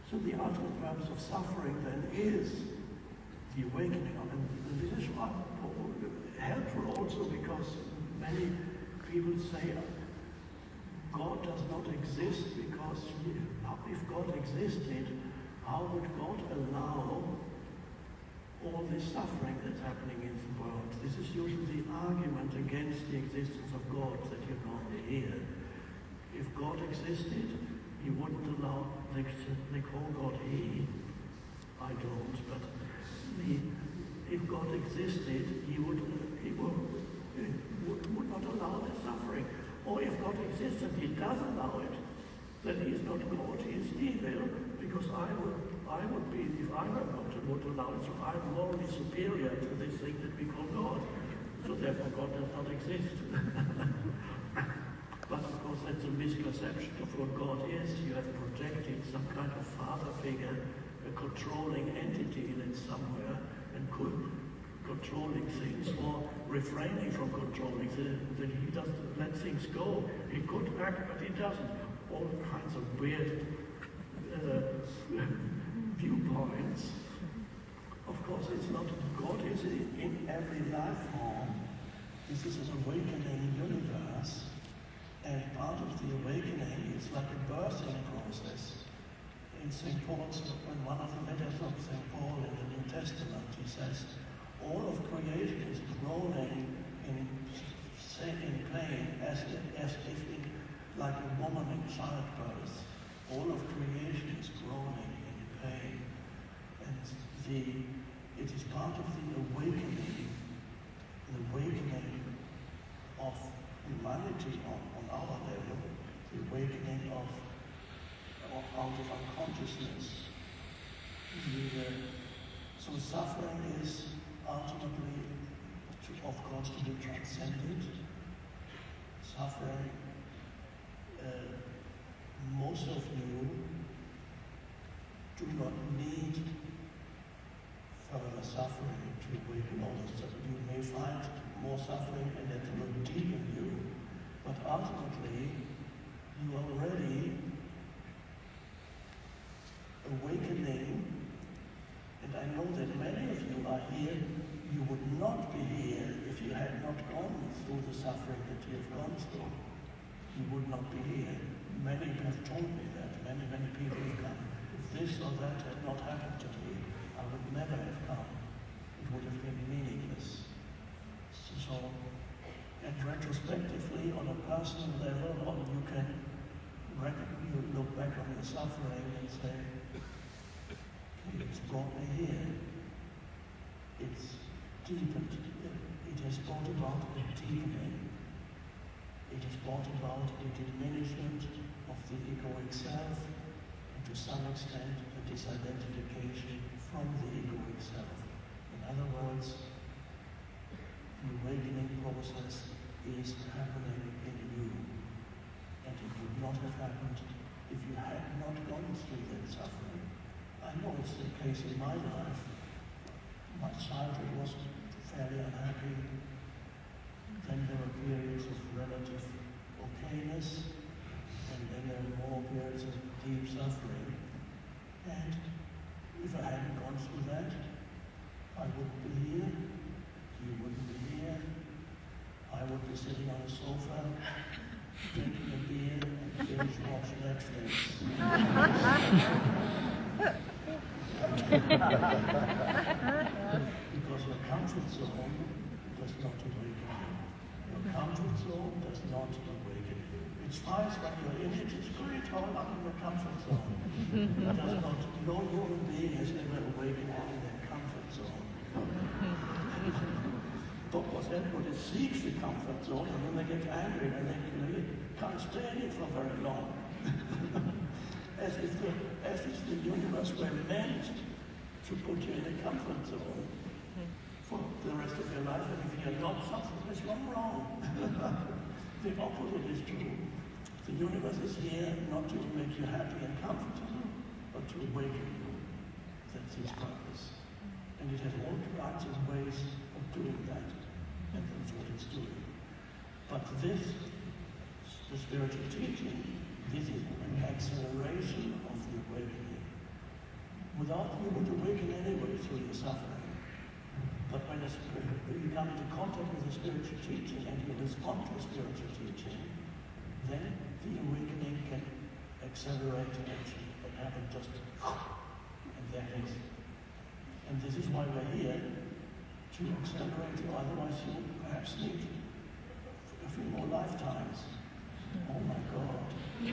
Speaker 1: so the ultimate purpose of suffering then is the awakening. And this is helpful also because many people say God does not exist because if God existed, how would God allow all this suffering that's happening in the world? This is usually the argument against the existence of God that you normally hear. If God existed, he wouldn't allow, they call God he, I don't, but if God existed, he would not allow the suffering. Or if God exists and he does allow it, then he is not God, he is evil, because I would be, if I were God, I would allow it, so I'm morally superior to this thing that we call God. So therefore God does not exist. But of course that's a misconception of what God is. You have projected some kind of father figure, a controlling entity that's somewhere, and controlling things, or refraining from controlling things, that he doesn't let things go. He could act, but he doesn't. All kinds of weird viewpoints. Of course, it's not God is in every life form. This is an awakening universe, and part of the awakening is like a birthing process. In St. Paul's, in one of the letters of St. Paul in the New Testament, he says, all of creation is groaning in pain as if in, like a woman in childbirth. All of creation is groaning in pain. And it is part of the awakening of humanity on our level, the awakening out of unconsciousness. So suffering is ultimately, of course, to be transcended. Suffering, most of you do not need further suffering to awaken all this. You may find more suffering and that will deepen you, but ultimately you already awakening, and I know that many of you are here, you would not be here if you had not gone through the suffering that you have gone through. You would not be here. Many have told me that. Many people have come. If this or that had not happened to me, I would never have come. It would have been meaningless. So, and retrospectively, on a personal level, you can you look back on the suffering and say, it's brought me here. It's deepened. It has brought about a deepening. It has brought about a diminishment of the egoic self, and to some extent a disidentification from the egoic self. In other words, the awakening process is happening in you, and it would not have happened if you had not gone through that suffering. I know it's the case in my life. My childhood was fairly unhappy. Then there were periods of relative okayness, and then there were more periods of deep suffering. And if I hadn't gone through that, I wouldn't be here, you wouldn't be here, I would be sitting on a sofa, drinking a beer, and binge watch Netflix. Because your comfort zone does not awaken you. Your comfort zone does not awaken you. It's nice when you're in it, it's great, how I'm in your comfort zone. It does not, no human being has ever awakened in their comfort zone. Because everybody seeks the comfort zone, and then they get angry and they can't stay in it for very long. As if the universe were meant to put you in a comfort zone for the rest of your life, and if you're not, something is wrong. The opposite is true. The universe is here not to make you happy and comfortable, but to awaken you. That's its purpose. And it has all kinds of ways of doing that, and that's what it's doing. But this, the spiritual teaching, this is an acceleration of the awakening. Without you would awaken anyway through your suffering. But when you come into contact with the spiritual teaching and you respond to spiritual teaching, then the awakening can accelerate and happen just, and that is. And this is why we're here, to accelerate you, otherwise you perhaps need a few more lifetimes. Oh my God. I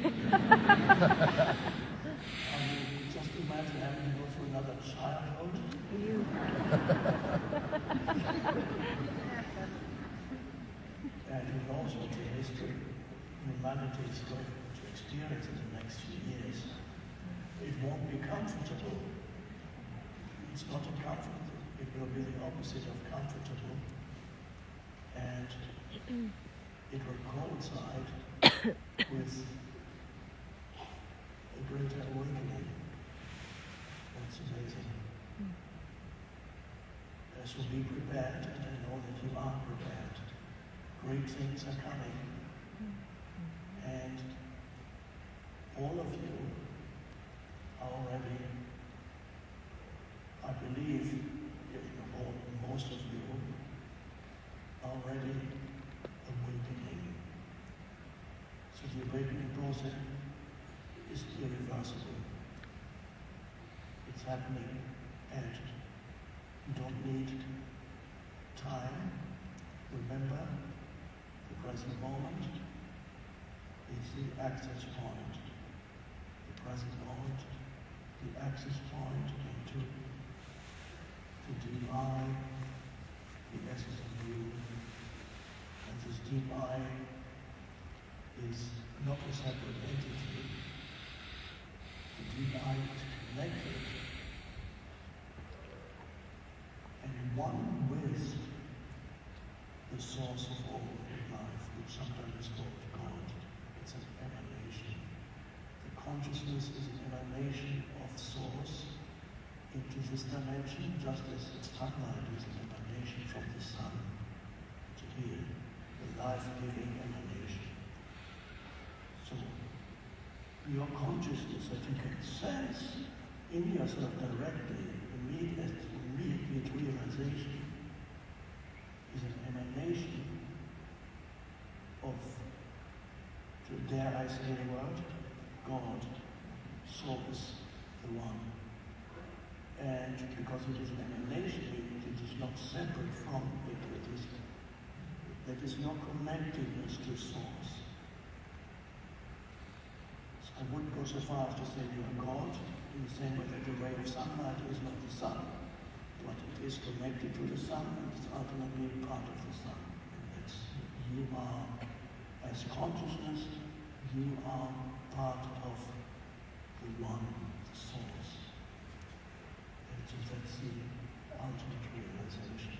Speaker 1: mean, just imagine having to go through another childhood. And who knows what the history humanity is going to experience in the next few years. It won't be comfortable. It's not uncomfortable. It will be the opposite of comfortable. And it will coincide with a greater awakening. That's amazing. So be prepared, and I know that you are prepared. Great things are coming. And all of you are already, I believe, most of you are already awakening. So the awakening process is irreversible. It's happening, and you don't need time. Remember, the present moment is the access point. The present moment, the access point into the deep I, the essence of you. And this deep I is not a separate entity. The deep I is connected and one with the source of all life, which sometimes is called God. It's an emanation. The consciousness is an emanation of source into this dimension, just as sunlight is an emanation from the sun to here, the life-giving emanation. So, your consciousness that you can sense in yourself directly, immediate realization is an emanation of, dare I say the word, God, Source, the One. And because it is an emanation, it is not separate from it, there is no connectedness to Source. So I wouldn't go so far as to say you are God, in the same way that the ray of sunlight is not the sun, but it is connected to the sun and it's ultimately part of the sun. And that's, you are, as consciousness, you are part of the One, the Source. That's the ultimate realization.